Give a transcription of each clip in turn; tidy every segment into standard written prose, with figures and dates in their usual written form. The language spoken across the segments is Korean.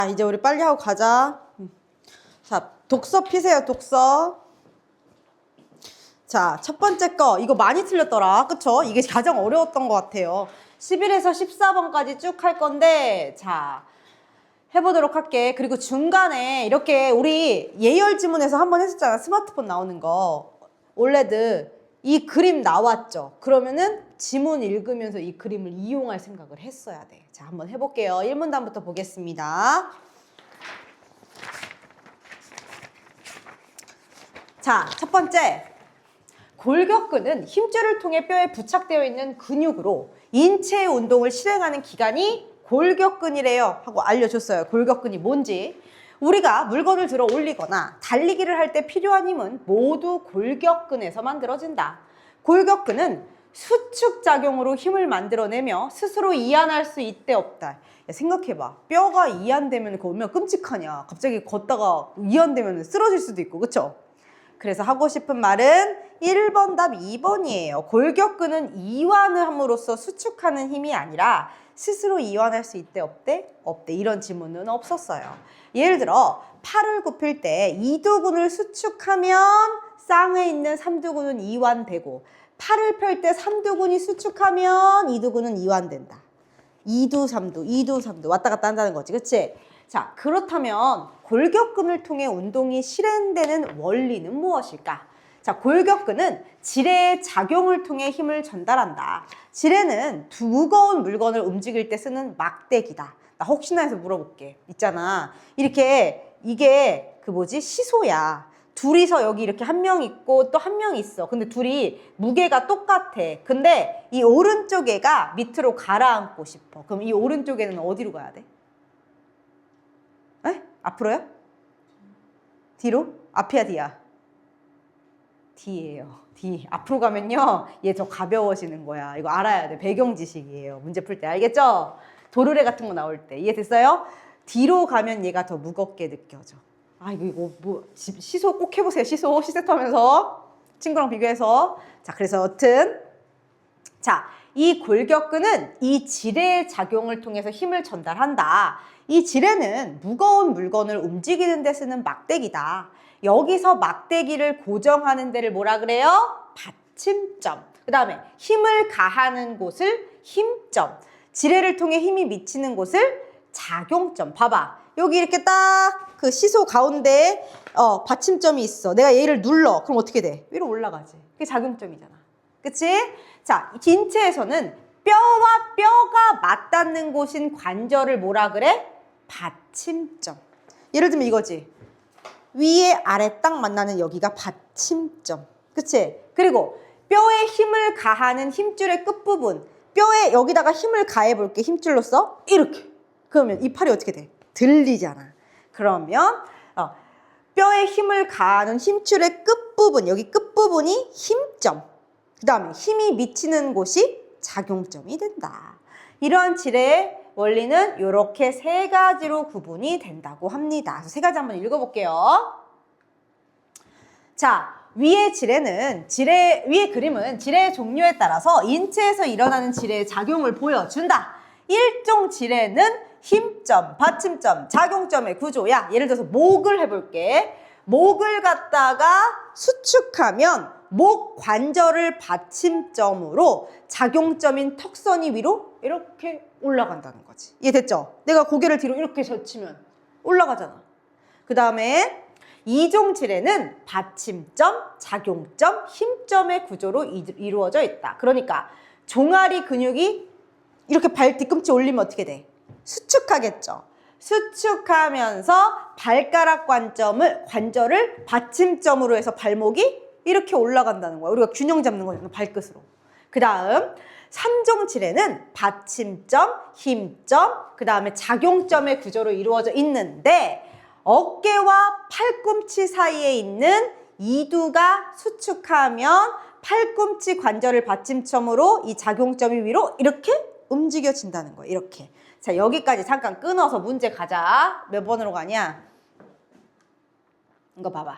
자, 이제 우리 빨리 하고 가자. 자, 독서 피세요, 독서. 자, 첫 번째 거. 이거 많이 틀렸더라. 그쵸? 이게 가장 어려웠던 것 같아요. 11에서 14번까지 쭉 할 건데, 자, 해보도록 할게. 그리고 중간에 이렇게 우리 예열 지문에서 한번 했었잖아. 스마트폰 나오는 거. 올레드. 이 그림 나왔죠? 그러면은 지문 읽으면서 이 그림을 이용할 생각을 했어야 돼. 자, 한번 해볼게요. 1문단부터 보겠습니다. 자, 첫 번째. 골격근은 힘줄을 통해 뼈에 부착되어 있는 근육으로 인체 운동을 실행하는 기관이 골격근이래요 하고 알려줬어요. 골격근이 뭔지. 우리가 물건을 들어 올리거나 달리기를 할 때 필요한 힘은 모두 골격근에서 만들어진다. 골격근은 수축작용으로 힘을 만들어내며 스스로 이완할 수 있대 없다. 야, 생각해봐. 뼈가 이완되면 그거 얼마나 끔찍하냐. 갑자기 걷다가 이완되면 쓰러질 수도 있고, 그쵸? 그래서 하고 싶은 말은 1번 답 2번이에요. 골격근은 이완을 함으로써 수축하는 힘이 아니라 스스로 이완할 수 있대 없대? 없대. 이런 지문은 없었어요. 예를 들어 팔을 굽힐 때 이두근을 수축하면 쌍에 있는 삼두근은 이완되고 팔을 펼 때 삼두근이 수축하면 이두근은 이완된다. 이두 삼두 왔다 갔다 한다는 거지. 그치? 자, 그렇다면 골격근을 통해 운동이 실행되는 원리는 무엇일까? 자, 골격근은 지뢰의 작용을 통해 힘을 전달한다. 지뢰는 무거운 물건을 움직일 때 쓰는 막대기다. 나 혹시나 해서 물어볼게. 있잖아. 이렇게 이게 그 뭐지? 시소야. 둘이서 여기 이렇게 한 명 있고 또 한 명 있어. 근데 둘이 무게가 똑같아. 근데 이 오른쪽 애가 밑으로 가라앉고 싶어. 그럼 이 오른쪽 애는 어디로 가야 돼? 에? 앞으로요? 뒤로? 앞이야, 뒤야? 뒤예요. 뒤. 앞으로 가면요, 얘 더 가벼워지는 거야. 이거 알아야 돼. 배경 지식이에요. 문제 풀 때. 알겠죠? 도르래 같은 거 나올 때. 이해됐어요? 뒤로 가면 얘가 더 무겁게 느껴져. 아, 이거 뭐 시소 꼭 해보세요. 시세터 하면서 친구랑 비교해서. 자, 그래서 여튼 자, 이 골격근은 이 지뢰의 작용을 통해서 힘을 전달한다. 이 지뢰는 무거운 물건을 움직이는 데 쓰는 막대기다. 여기서 막대기를 고정하는 데를 뭐라 그래요? 받침점. 그 다음에 힘을 가하는 곳을 힘점. 지뢰를 통해 힘이 미치는 곳을 작용점. 봐봐. 여기 이렇게 딱 그 시소 가운데에 받침점이 있어. 내가 얘를 눌러. 그럼 어떻게 돼? 위로 올라가지. 그게 작용점이잖아. 그치? 자, 인체에서는 뼈와 뼈가 맞닿는 곳인 관절을 뭐라 그래? 받침점. 예를 들면 이거지. 위에 아래 딱 만나는 여기가 받침점. 그치? 그리고 뼈에 힘을 가하는 힘줄의 끝부분. 뼈에 여기다가 힘을 가해볼게. 힘줄로써. 이렇게. 그러면 이 팔이 어떻게 돼? 들리잖아. 그러면 뼈에 힘을 가하는 힘줄의 끝부분. 여기 끝부분이 힘점. 그 다음에 힘이 미치는 곳이 작용점이 된다. 이러한 지뢰의 원리는 이렇게 세 가지로 구분이 된다고 합니다. 그래서 세 가지 한번 읽어볼게요. 자, 위의 그림은 지뢰의 종류에 따라서 인체에서 일어나는 지뢰의 작용을 보여준다. 일종 지뢰는 힘점, 받침점, 작용점의 구조야. 예를 들어서 목을 해볼게. 목을 갖다가 수축하면 목 관절을 받침점으로 작용점인 턱선이 위로 이렇게 올라간다는 거지. 이해됐죠? 내가 고개를 뒤로 이렇게 젖히면 올라가잖아. 그 다음에 이종 지뢰는 받침점, 작용점, 힘점의 구조로 이루어져 있다. 그러니까 종아리 근육이 이렇게 발 뒤꿈치 올리면 어떻게 돼? 수축하겠죠. 수축하면서 발가락 관절을 받침점으로 해서 발목이 이렇게 올라간다는 거야. 우리가 균형 잡는 거잖아, 발끝으로. 그 다음 3종 지뢰는 받침점, 힘점, 그 다음에 작용점의 구조로 이루어져 있는데 어깨와 팔꿈치 사이에 있는 이두가 수축하면 팔꿈치 관절을 받침점으로 이 작용점이 위로 이렇게 움직여진다는 거예요. 이렇게. 자, 여기까지 잠깐 끊어서 문제 가자. 몇 번으로 가냐? 이거 봐봐.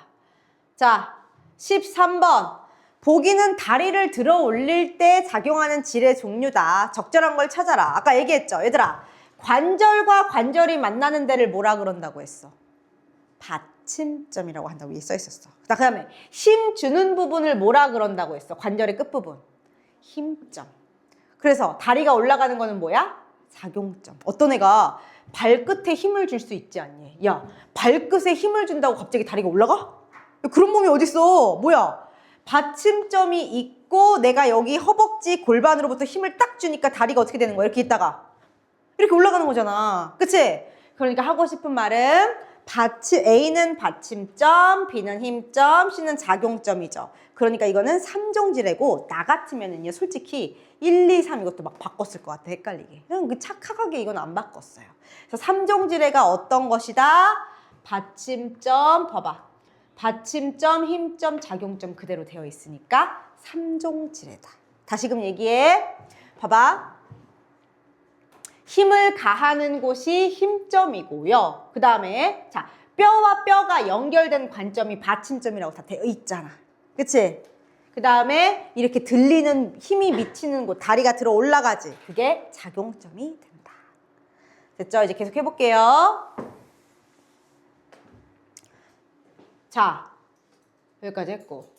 자, 13번. 보기는 다리를 들어 올릴 때 작용하는 지뢰 종류다. 적절한 걸 찾아라. 아까 얘기했죠? 얘들아, 관절과 관절이 만나는 데를 뭐라 그런다고 했어? 받침점이라고 한다고 위에 써 있었어. 그 다음에 힘 주는 부분을 뭐라 그런다고 했어? 관절의 끝부분. 힘점. 그래서 다리가 올라가는 거는 뭐야? 작용점. 어떤 애가 발끝에 힘을 줄 수 있지 않니? 야, 발끝에 힘을 준다고 갑자기 다리가 올라가? 야, 그런 몸이 어딨어? 뭐야? 받침점이 있고 내가 여기 허벅지 골반으로부터 힘을 딱 주니까 다리가 어떻게 되는 거야? 이렇게 있다가 이렇게 올라가는 거잖아. 그치? 그러니까 하고 싶은 말은 A는 받침점, B는 힘점, C는 작용점이죠. 그러니까 이거는 3종지레고 나 같으면은요 솔직히 1, 2, 3 이것도 막 바꿨을 것 같아. 헷갈리게. 그냥 착각하게 이건 안 바꿨어요. 그래서 3종지레가 어떤 것이다? 받침점, 봐봐. 받침점, 힘점, 작용점 그대로 되어 있으니까 3종지레다. 다시금 얘기해. 봐봐. 힘을 가하는 곳이 힘점이고요. 그 다음에 자 뼈와 뼈가 연결된 관점이 받침점이라고 다 되어 있잖아. 그치? 그 다음에 이렇게 들리는 힘이 미치는 곳, 다리가 들어 올라가지. 그게 작용점이 된다. 됐죠? 이제 계속 해볼게요. 자, 여기까지 했고.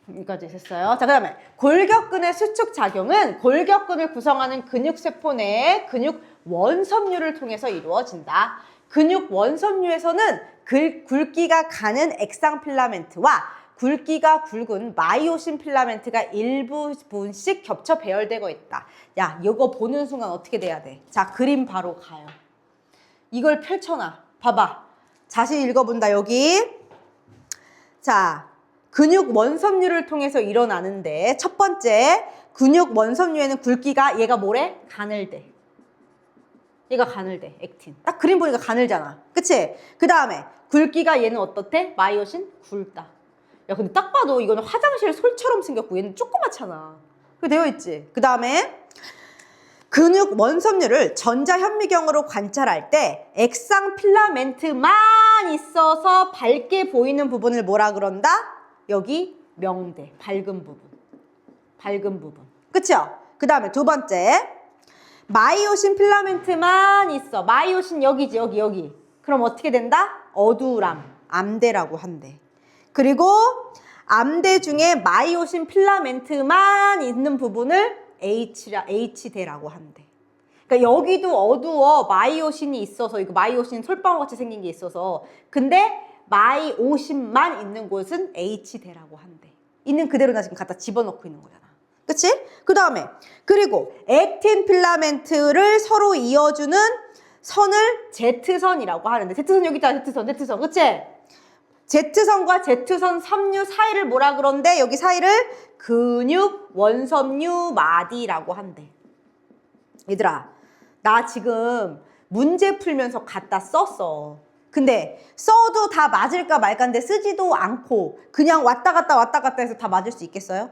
여기까지 했어요. 자, 그 다음에 골격근의 수축 작용은 골격근을 구성하는 근육세포 내 근육 원섬유를 통해서 이루어진다. 근육 원섬유에서는 굵기가 가는 액상 필라멘트와 굵기가 굵은 마이오신 필라멘트가 일부분씩 겹쳐 배열되고 있다. 야, 이거 보는 순간 어떻게 돼야 돼? 자, 그림 바로 가요. 이걸 펼쳐놔. 봐봐. 다시 읽어본다, 여기. 자, 근육 원섬유를 통해서 일어나는데 첫 번째, 근육 원섬유에는 굵기가 얘가 뭐래? 가늘대. 얘가 가늘대, 액틴. 딱 그림 보니까 가늘잖아. 그치? 그 다음에 굵기가 얘는 어떻대? 마이오신? 굵다. 야, 근데 딱 봐도 이거는 화장실 솔처럼 생겼고 얘는 조그맣잖아. 그게 되어 있지. 그 다음에 근육 원섬유를 전자현미경으로 관찰할 때 액상 필라멘트만 있어서 밝게 보이는 부분을 뭐라 그런다? 여기 명대, 밝은 부분. 밝은 부분. 그쵸? 그 다음에 두 번째, 마이오신 필라멘트만 있어. 마이오신 여기지, 여기. 그럼 어떻게 된다? 어두람, 암대라고 한대. 그리고 암대 중에 마이오신 필라멘트만 있는 부분을 H대라고 한대. 그러니까 여기도 어두워. 마이오신이 있어서, 이거 마이오신 솔방울같이 생긴 게 있어서. 근데 마이오신만 있는 곳은 H대라고 한대. 있는 그대로 나 지금 갖다 집어넣고 있는 거잖아. 그치? 그 다음에 그리고 액틴 필라멘트를 서로 이어주는 선을 Z선이라고 하는데 Z선 여기 있다. Z선. 그치? Z선과 Z선 섬유 사이를 뭐라 그런데 여기 사이를 근육 원섬유 마디라고 한대. 얘들아, 나 지금 문제 풀면서 갖다 썼어. 근데 써도 다 맞을까 말까인데 쓰지도 않고 그냥 왔다 갔다 해서 다 맞을 수 있겠어요?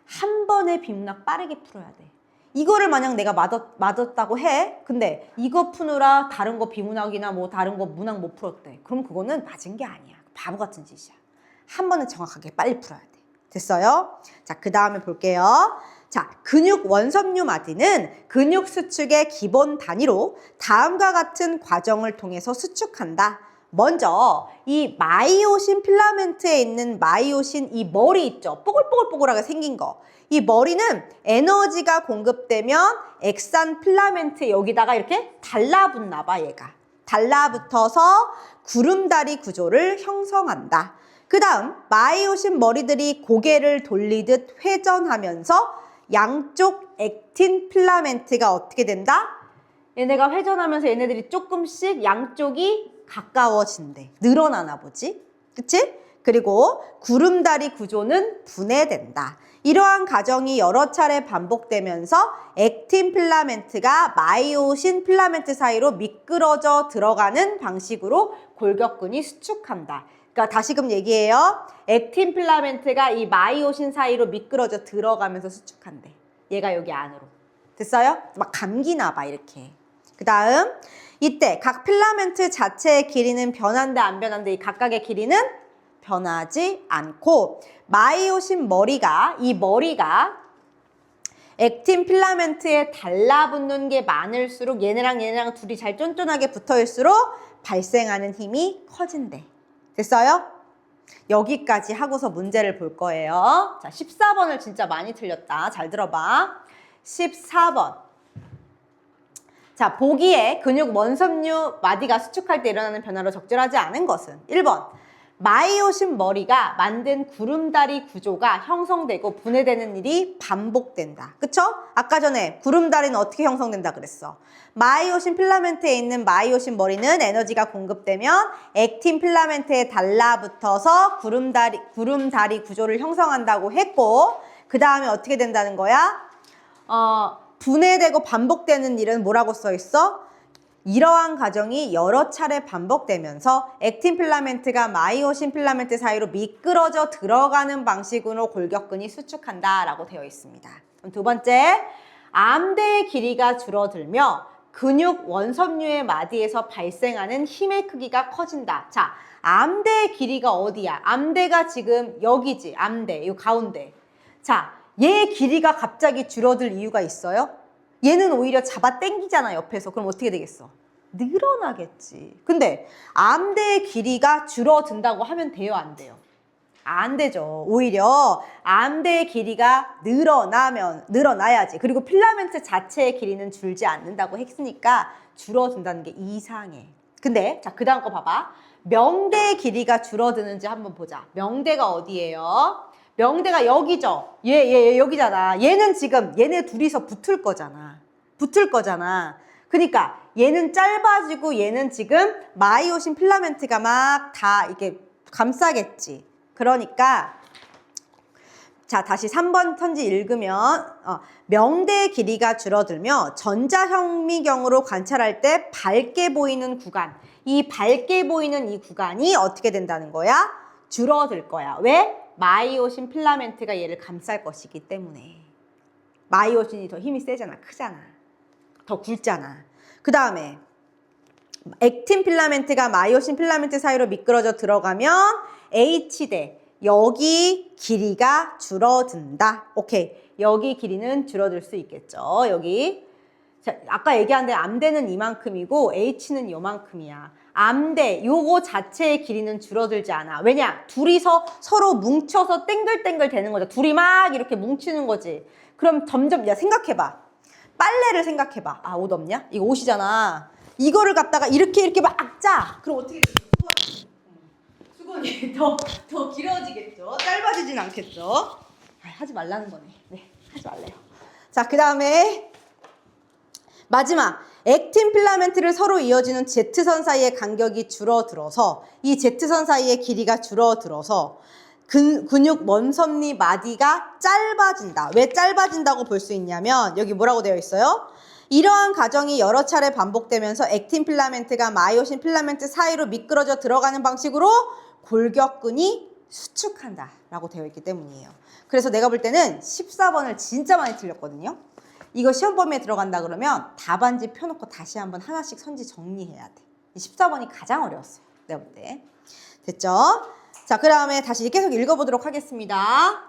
한 번에 비문학 빠르게 풀어야 돼. 이거를 만약 내가 맞았다고 해. 근데 이거 푸느라 다른 거 비문학이나 뭐 다른 거 문학 못 풀었대. 그럼 그거는 맞은 게 아니야. 바보 같은 짓이야. 한 번에 정확하게 빨리 풀어야 돼. 됐어요? 자, 그 다음에 볼게요. 자, 근육 원섬유 마디는 근육 수축의 기본 단위로 다음과 같은 과정을 통해서 수축한다. 먼저 이 마이오신 필라멘트에 있는 마이오신 이 머리 있죠? 뽀글뽀글뽀글하게 생긴 거. 이 머리는 에너지가 공급되면 액산 필라멘트 여기다가 이렇게 달라붙나 봐, 얘가. 달라붙어서 구름다리 구조를 형성한다. 그 다음 마이오신 머리들이 고개를 돌리듯 회전하면서 양쪽 액틴 필라멘트가 어떻게 된다? 얘네가 회전하면서 얘네들이 조금씩 양쪽이 가까워진대. 늘어나나 보지? 그치? 그리고 구름다리 구조는 분해된다. 이러한 과정이 여러 차례 반복되면서 액틴 필라멘트가 마이오신 필라멘트 사이로 미끄러져 들어가는 방식으로 골격근이 수축한다. 그러니까 다시금 얘기해요. 액틴 필라멘트가 이 마이오신 사이로 미끄러져 들어가면서 수축한대. 얘가 여기 안으로. 됐어요? 막 감기나 봐, 이렇게. 그 다음 이때 각 필라멘트 자체의 길이는 변한데 안 변한데 이 각각의 길이는 변하지 않고 마이오신 머리가 이 머리가 액틴 필라멘트에 달라붙는 게 많을수록 얘네랑 둘이 잘 쫀쫀하게 붙어있을수록 발생하는 힘이 커진대. 됐어요? 여기까지 하고서 문제를 볼 거예요. 자, 14번을 진짜 많이 틀렸다. 잘 들어봐. 14번. 자, 보기에 근육 원섬유 마디가 수축할 때 일어나는 변화로 적절하지 않은 것은 1번. 마이오신 머리가 만든 구름다리 구조가 형성되고 분해되는 일이 반복된다. 그쵸? 아까 전에 구름다리는 어떻게 형성된다 그랬어? 마이오신 필라멘트에 있는 마이오신 머리는 에너지가 공급되면 액틴 필라멘트에 달라붙어서 구름다리 구조를 형성한다고 했고, 그 다음에 어떻게 된다는 거야? 분해되고 반복되는 일은 뭐라고 써 있어? 이러한 과정이 여러 차례 반복되면서 액틴 필라멘트가 마이오신 필라멘트 사이로 미끄러져 들어가는 방식으로 골격근이 수축한다 라고 되어 있습니다. 그럼 두 번째, 암대의 길이가 줄어들며 근육 원섬유의 마디에서 발생하는 힘의 크기가 커진다. 자, 암대의 길이가 어디야? 암대가 지금 여기지. 암대, 이 가운데. 자, 얘의 길이가 갑자기 줄어들 이유가 있어요? 얘는 오히려 잡아 당기잖아, 옆에서. 그럼 어떻게 되겠어? 늘어나겠지. 근데 암대의 길이가 줄어든다고 하면 돼요, 안 돼요? 안 되죠. 오히려 암대의 길이가 늘어나야지. 그리고 필라멘트 자체의 길이는 줄지 않는다고 했으니까 줄어든다는 게 이상해. 근데 자, 그 다음 거 봐봐. 명대의 길이가 줄어드는지 한번 보자. 명대가 어디예요? 명대가 여기죠. 얘 여기잖아. 얘는 지금 얘네 둘이서 붙을 거잖아. 그러니까 얘는 짧아지고 얘는 지금 마이오신 필라멘트가 막 다 이렇게 감싸겠지. 그러니까 자, 다시 3번 편지 읽으면 명대의 길이가 줄어들며 전자현미경으로 관찰할 때 밝게 보이는 구간, 이 밝게 보이는 이 구간이 어떻게 된다는 거야? 줄어들 거야. 왜? 마이오신 필라멘트가 얘를 감쌀 것이기 때문에. 마이오신이 더 힘이 세잖아. 크잖아. 더 굵잖아. 그 다음에 액틴 필라멘트가 마이오신 필라멘트 사이로 미끄러져 들어가면 H대, 여기 길이가 줄어든다. 오케이. 여기 길이는 줄어들 수 있겠죠. 여기. 자, 아까 얘기한 대로 암대는 이만큼이고 H는 요만큼이야. 암대, 요거 자체의 길이는 줄어들지 않아. 왜냐? 둘이서 서로 뭉쳐서 땡글땡글 되는 거죠. 둘이 막 이렇게 뭉치는 거지. 그럼 점점, 야, 생각해봐. 빨래를 생각해봐. 아, 옷 없냐? 이거 옷이잖아. 이거를 갖다가 이렇게 막 짜. 그럼 어떻게 되죠? 수건이 더 길어지겠죠? 짧아지진 않겠죠? 아, 하지 말라는 거네. 네, 하지 말래요. 자, 그 다음에 마지막. 액틴 필라멘트를 서로 이어지는 Z선 사이의 간격이 줄어들어서 이 Z선 사이의 길이가 줄어들어서 근육 원섬니 마디가 짧아진다. 왜 짧아진다고 볼 수 있냐면 여기 뭐라고 되어 있어요? 이러한 과정이 여러 차례 반복되면서 액틴 필라멘트가 마이오신 필라멘트 사이로 미끄러져 들어가는 방식으로 골격근이 수축한다 라고 되어 있기 때문이에요. 그래서 내가 볼 때는 14번을 진짜 많이 틀렸거든요. 이거 시험 범위에 들어간다 그러면 답안지 펴놓고 다시 한번 하나씩 선지 정리해야 돼. 14번이 가장 어려웠어요. 내가 볼 때. 됐죠? 자, 그 다음에 다시 계속 읽어보도록 하겠습니다.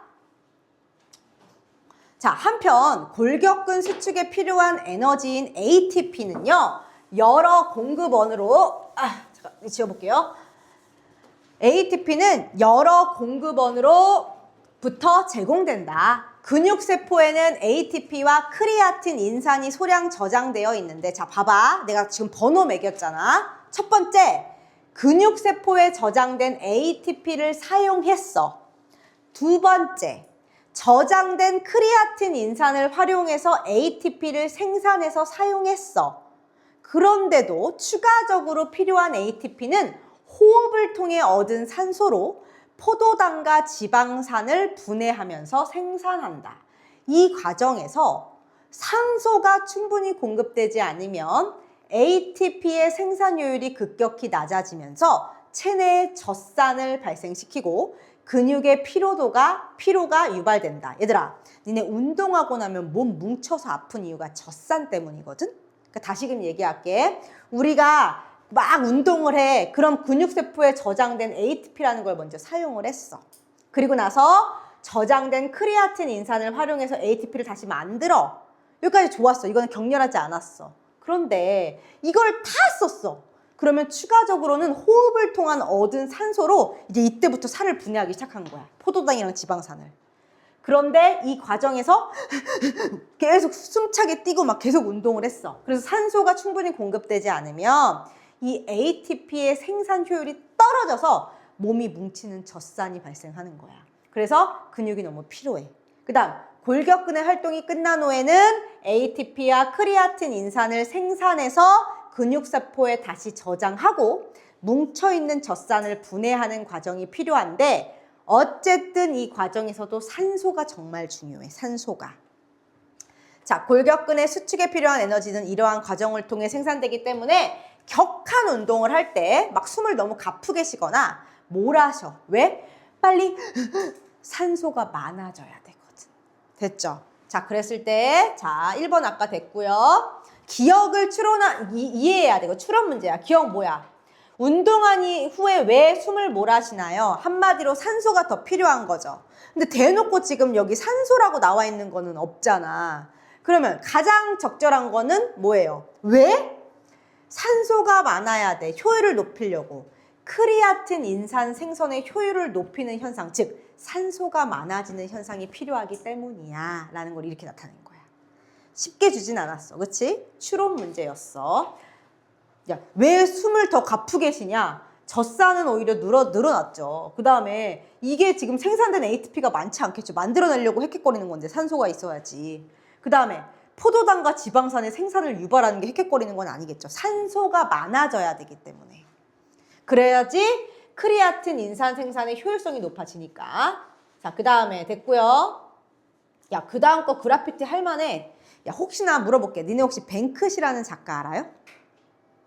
자, 한편 골격근 수축에 필요한 에너지인 ATP는요. 여러 공급원으로 잠깐 지워볼게요. ATP는 여러 공급원으로부터 제공된다. 근육세포에는 ATP와 크리아틴 인산이 소량 저장되어 있는데 자, 봐봐. 내가 지금 번호 매겼잖아. 첫 번째, 근육세포에 저장된 ATP를 사용했어. 두 번째, 저장된 크리아틴 인산을 활용해서 ATP를 생산해서 사용했어. 그런데도 추가적으로 필요한 ATP는 호흡을 통해 얻은 산소로 포도당과 지방산을 분해하면서 생산한다. 이 과정에서 산소가 충분히 공급되지 않으면 ATP의 생산효율이 급격히 낮아지면서 체내에 젖산을 발생시키고 근육의 피로가 유발된다. 얘들아, 니네 운동하고 나면 몸 뭉쳐서 아픈 이유가 젖산 때문이거든? 그러니까 다시금 얘기할게. 우리가 막 운동을 해. 그럼 근육세포에 저장된 ATP라는 걸 먼저 사용을 했어. 그리고 나서 저장된 크리아틴 인산을 활용해서 ATP를 다시 만들어. 여기까지 좋았어. 이거는 격렬하지 않았어. 그런데 이걸 다 썼어. 그러면 추가적으로는 호흡을 통한 얻은 산소로 이제 이때부터 살을 분해하기 시작한 거야. 포도당이랑 지방산을. 그런데 이 과정에서 계속 숨차게 뛰고 막 계속 운동을 했어. 그래서 산소가 충분히 공급되지 않으면 이 ATP의 생산 효율이 떨어져서 몸이 뭉치는 젖산이 발생하는 거야. 그래서 근육이 너무 피로해. 그 다음 골격근의 활동이 끝난 후에는 ATP와 크리아틴 인산을 생산해서 근육세포에 다시 저장하고 뭉쳐있는 젖산을 분해하는 과정이 필요한데 어쨌든 이 과정에서도 산소가 정말 중요해. 산소가. 자, 골격근의 수축에 필요한 에너지는 이러한 과정을 통해 생산되기 때문에 격한 운동을 할 때 막 숨을 너무 가쁘게 쉬거나 몰아쉬어. 왜? 빨리 산소가 많아져야 되거든. 됐죠? 자, 그랬을 때 자, 1번 아까 됐고요. 기억을 이해해야 되고 추론 문제야. 기억 뭐야? 운동한 후에 왜 숨을 몰아쉬나요? 한마디로 산소가 더 필요한 거죠. 근데 대놓고 지금 여기 산소라고 나와 있는 거는 없잖아. 그러면 가장 적절한 거는 뭐예요? 왜? 산소가 많아야 돼. 효율을 높이려고. 크리아틴 인산 생성의 효율을 높이는 현상, 즉 산소가 많아지는 현상이 필요하기 때문이야 라는 걸 이렇게 나타낸 거야. 쉽게 주진 않았어. 그치? 추론 문제였어. 야, 왜 숨을 더 가쁘게 쉬냐? 젖산은 오히려 늘어났죠. 그 다음에 이게 지금 생산된 ATP가 많지 않겠죠. 만들어내려고 헥헥거리는 건데 산소가 있어야지. 그 다음에 포도당과 지방산의 생산을 유발하는 게 헥헥거리는 건 아니겠죠. 산소가 많아져야 되기 때문에. 그래야지 크리아틴 인산 생산의 효율성이 높아지니까. 자, 그 다음에 됐고요. 야, 그 다음 거 그래피티 할만해. 야, 혹시나 물어볼게. 니네 혹시 뱅크시라는 작가 알아요?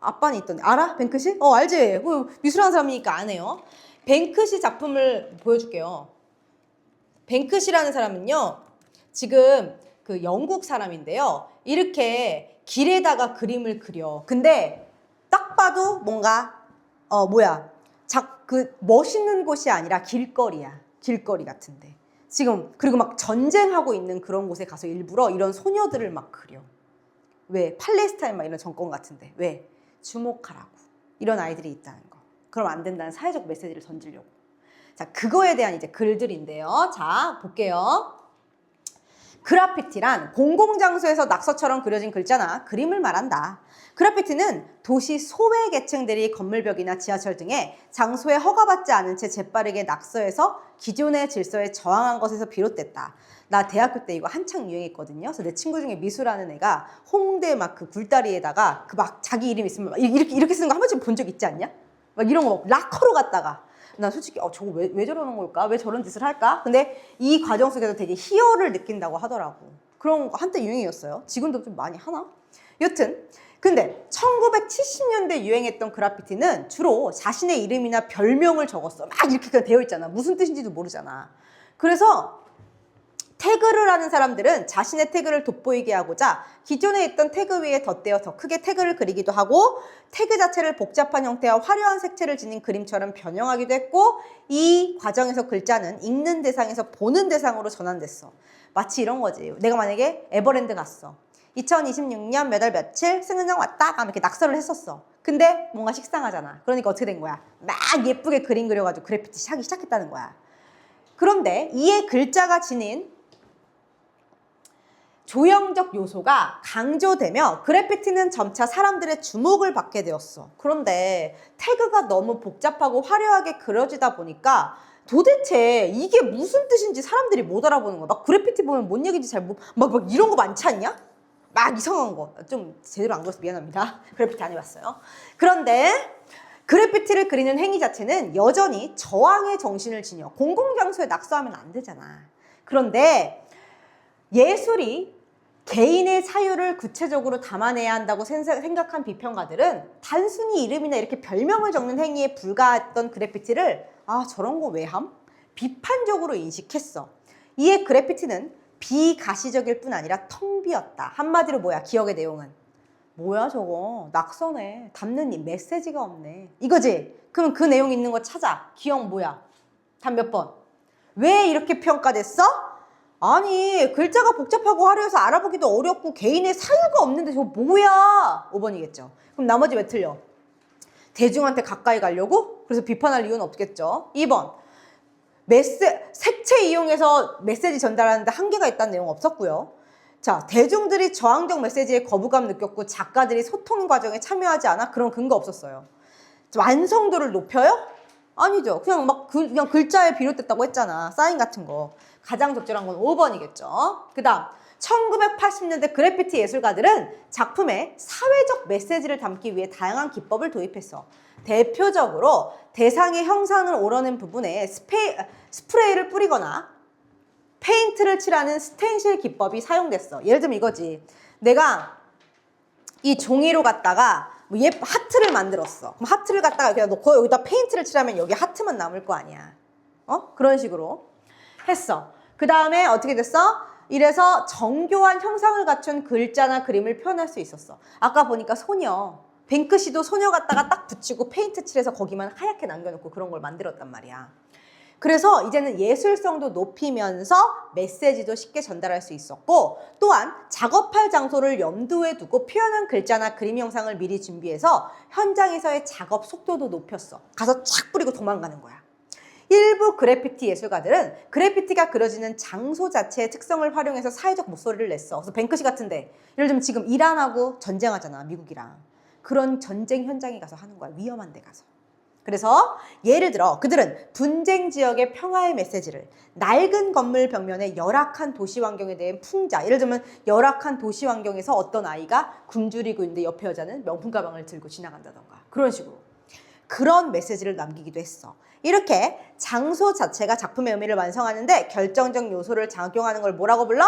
아빠는 있던데. 알아? 뱅크시? 알지? 미술하는 사람이니까 아네요. 뱅크시 작품을 보여줄게요. 뱅크시라는 사람은요. 지금 그 영국 사람인데요. 이렇게 길에다가 그림을 그려. 근데 딱 봐도 뭔가 멋있는 곳이 아니라 길거리야. 길거리 같은데. 지금 그리고 막 전쟁하고 있는 그런 곳에 가서 일부러 이런 소녀들을 막 그려. 왜? 팔레스타인 막 이런 정권 같은데. 왜? 주목하라고. 이런 아이들이 있다는 거. 그럼 안 된다는 사회적 메시지를 던지려고. 자, 그거에 대한 이제 글들인데요. 자, 볼게요. 그래피티란 공공장소에서 낙서처럼 그려진 글자나 그림을 말한다. 그래피티는 도시 소외 계층들이 건물벽이나 지하철 등의 장소에 허가받지 않은 채 재빠르게 낙서해서 기존의 질서에 저항한 것에서 비롯됐다. 나 대학교 때 이거 한창 유행했거든요. 그래서 내 친구 중에 미술하는 애가 홍대 막 그 굴다리에다가 그 막 자기 이름 있으면 막 이렇게 쓰는 거 한 번쯤 본 적 있지 않냐? 막 이런 거 락커로 갔다가 난 솔직히 저거 왜 저러는 걸까? 왜 저런 짓을 할까? 근데 이 과정 속에서 되게 희열을 느낀다고 하더라고. 그런 거 한때 유행이었어요. 지금도 좀 많이 하나? 여튼 근데 1970년대 유행했던 그래피티는 주로 자신의 이름이나 별명을 적었어. 막 이렇게 그냥 되어 있잖아. 무슨 뜻인지도 모르잖아. 그래서 태그를 하는 사람들은 자신의 태그를 돋보이게 하고자 기존에 있던 태그 위에 덧대어 더 크게 태그를 그리기도 하고 태그 자체를 복잡한 형태와 화려한 색채를 지닌 그림처럼 변형하기도 했고 이 과정에서 글자는 읽는 대상에서 보는 대상으로 전환됐어. 마치 이런 거지. 내가 만약에 에버랜드 갔어. 2026년 몇 월 며칠 승은장 왔다 하면 이렇게 낙서를 했었어. 근데 뭔가 식상하잖아. 그러니까 어떻게 된 거야? 막 예쁘게 그림 그려가지고 그래피티 하기 시작했다는 거야. 그런데 이에 글자가 지닌 조형적 요소가 강조되며 그래피티는 점차 사람들의 주목을 받게 되었어. 그런데 태그가 너무 복잡하고 화려하게 그려지다 보니까 도대체 이게 무슨 뜻인지 사람들이 못 알아보는 거야. 막 그래피티 보면 뭔 얘기인지 막 이런 거 많지 않냐? 막 이상한 거. 좀 제대로 안 그려서 미안합니다. 그래피티 안 해봤어요. 그런데 그래피티를 그리는 행위 자체는 여전히 저항의 정신을 지녀. 공공장소에 낙서하면 안 되잖아. 그런데 예술이 개인의 자유를 구체적으로 담아내야 한다고 생각한 비평가들은 단순히 이름이나 이렇게 별명을 적는 행위에 불과했던 그래피티를 저런 거 왜 함? 비판적으로 인식했어. 이에 그래피티는 비가시적일 뿐 아니라 텅 비었다. 한마디로 뭐야? 기억의 내용은 뭐야 저거? 낙서네. 담는 메시지가 없네. 이거지? 그럼 그 내용 있는 거 찾아. 기억 뭐야? 답 몇 번? 왜 이렇게 평가됐어? 아니 글자가 복잡하고 화려해서 알아보기도 어렵고 개인의 사유가 없는데 저거 뭐야? 5번이겠죠. 그럼 나머지 왜 틀려? 대중한테 가까이 가려고? 그래서 비판할 이유는 없겠죠. 2번 색채 이용해서 메시지 전달하는데 한계가 있다는 내용 없었고요. 자, 대중들이 저항적 메시지에 거부감 느꼈고 작가들이 소통 과정에 참여하지 않아? 그런 근거 없었어요. 완성도를 높여요? 아니죠. 그냥 글자에 비롯됐다고 했잖아. 사인 같은 거. 가장 적절한 건 5번이겠죠. 그 다음 1980년대 그래피티 예술가들은 작품에 사회적 메시지를 담기 위해 다양한 기법을 도입했어. 대표적으로 대상의 형상을 오려낸 부분에 스프레이를 뿌리거나 페인트를 칠하는 스텐실 기법이 사용됐어. 예를 들면 이거지. 내가 이 종이로 갖다가 하트를 만들었어. 그럼 하트를 갖다가 그냥 놓고 여기다 페인트를 칠하면 여기 하트만 남을 거 아니야. 그런 식으로 했어. 그 다음에 어떻게 됐어? 이래서 정교한 형상을 갖춘 글자나 그림을 표현할 수 있었어. 아까 보니까 소녀. 뱅크시도 소녀 갖다가 딱 붙이고 페인트 칠해서 거기만 하얗게 남겨놓고 그런 걸 만들었단 말이야. 그래서 이제는 예술성도 높이면서 메시지도 쉽게 전달할 수 있었고 또한 작업할 장소를 염두에 두고 표현한 글자나 그림 영상을 미리 준비해서 현장에서의 작업 속도도 높였어. 가서 착 뿌리고 도망가는 거야. 일부 그래피티 예술가들은 그래피티가 그려지는 장소 자체의 특성을 활용해서 사회적 목소리를 냈어. 그래서 뱅크시 같은데 예를 들면 지금 이란하고 전쟁하잖아. 미국이랑. 그런 전쟁 현장에 가서 하는 거야. 위험한 데 가서. 그래서 예를 들어 그들은 분쟁 지역의 평화의 메시지를 낡은 건물 벽면에 열악한 도시 환경에 대한 풍자, 예를 들면 열악한 도시 환경에서 어떤 아이가 굶주리고 있는데 옆에 여자는 명품 가방을 들고 지나간다던가 그런 식으로 그런 메시지를 남기기도 했어. 이렇게 장소 자체가 작품의 의미를 완성하는데 결정적 요소를 작용하는 걸 뭐라고 불러?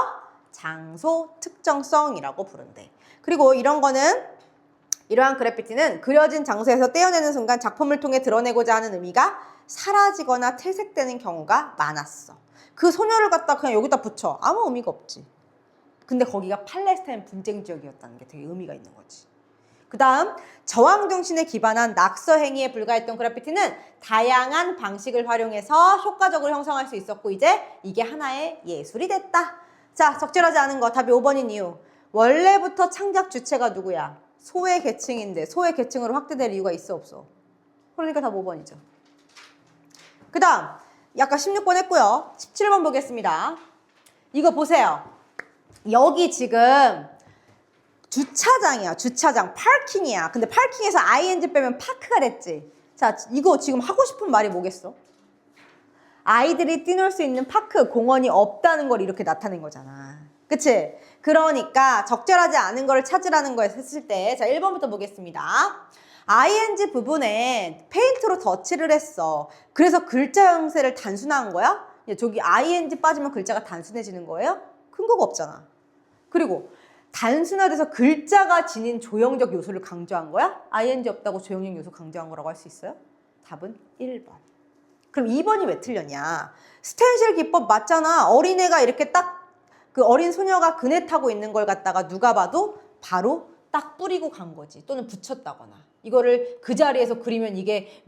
장소 특정성이라고 부른대. 그리고 이러한 그래피티는 그려진 장소에서 떼어내는 순간 작품을 통해 드러내고자 하는 의미가 사라지거나 퇴색되는 경우가 많았어. 그 소녀를 갖다 그냥 여기다 붙여. 아무 의미가 없지. 근데 거기가 팔레스타인 분쟁 지역이었다는 게 되게 의미가 있는 거지. 그 다음 저항 정신에 기반한 낙서 행위에 불과했던 그래피티는 다양한 방식을 활용해서 효과적으로 형성할 수 있었고 이제 이게 하나의 예술이 됐다. 자, 적절하지 않은 거 답이 5번인 이유. 원래부터 창작 주체가 누구야? 소외 계층인데 소외 계층으로 확대될 이유가 있어 없어? 그러니까 답 5번이죠. 그 다음 아까 16번 했고요. 17번 보겠습니다. 이거 보세요. 여기 지금 주차장이야. 주차장. 파킹이야. 근데 파킹에서 ing 빼면 파크가 됐지. 자, 이거 지금 하고 싶은 말이 뭐겠어? 아이들이 뛰놀 수 있는 파크, 공원이 없다는 걸 이렇게 나타낸 거잖아. 그치? 그러니까 적절하지 않은 걸 찾으라는 거 했을 때 자 1번부터 보겠습니다. ing 부분에 페인트로 덧칠을 했어. 그래서 글자 형태를 단순화한 거야? 저기 ing 빠지면 글자가 단순해지는 거예요? 근거가 없잖아. 그리고 단순화돼서 글자가 지닌 조형적 요소를 강조한 거야? ing 없다고 조형적 요소 강조한 거라고 할 수 있어요? 답은 1번. 그럼 2번이 왜 틀렸냐? 스텐실 기법 맞잖아. 어린애가 이렇게 딱 그 어린 소녀가 그네 타고 있는 걸 갖다가 누가 봐도 바로 딱 뿌리고 간 거지. 또는 붙였다거나. 이거를 그 자리에서 그리면 이게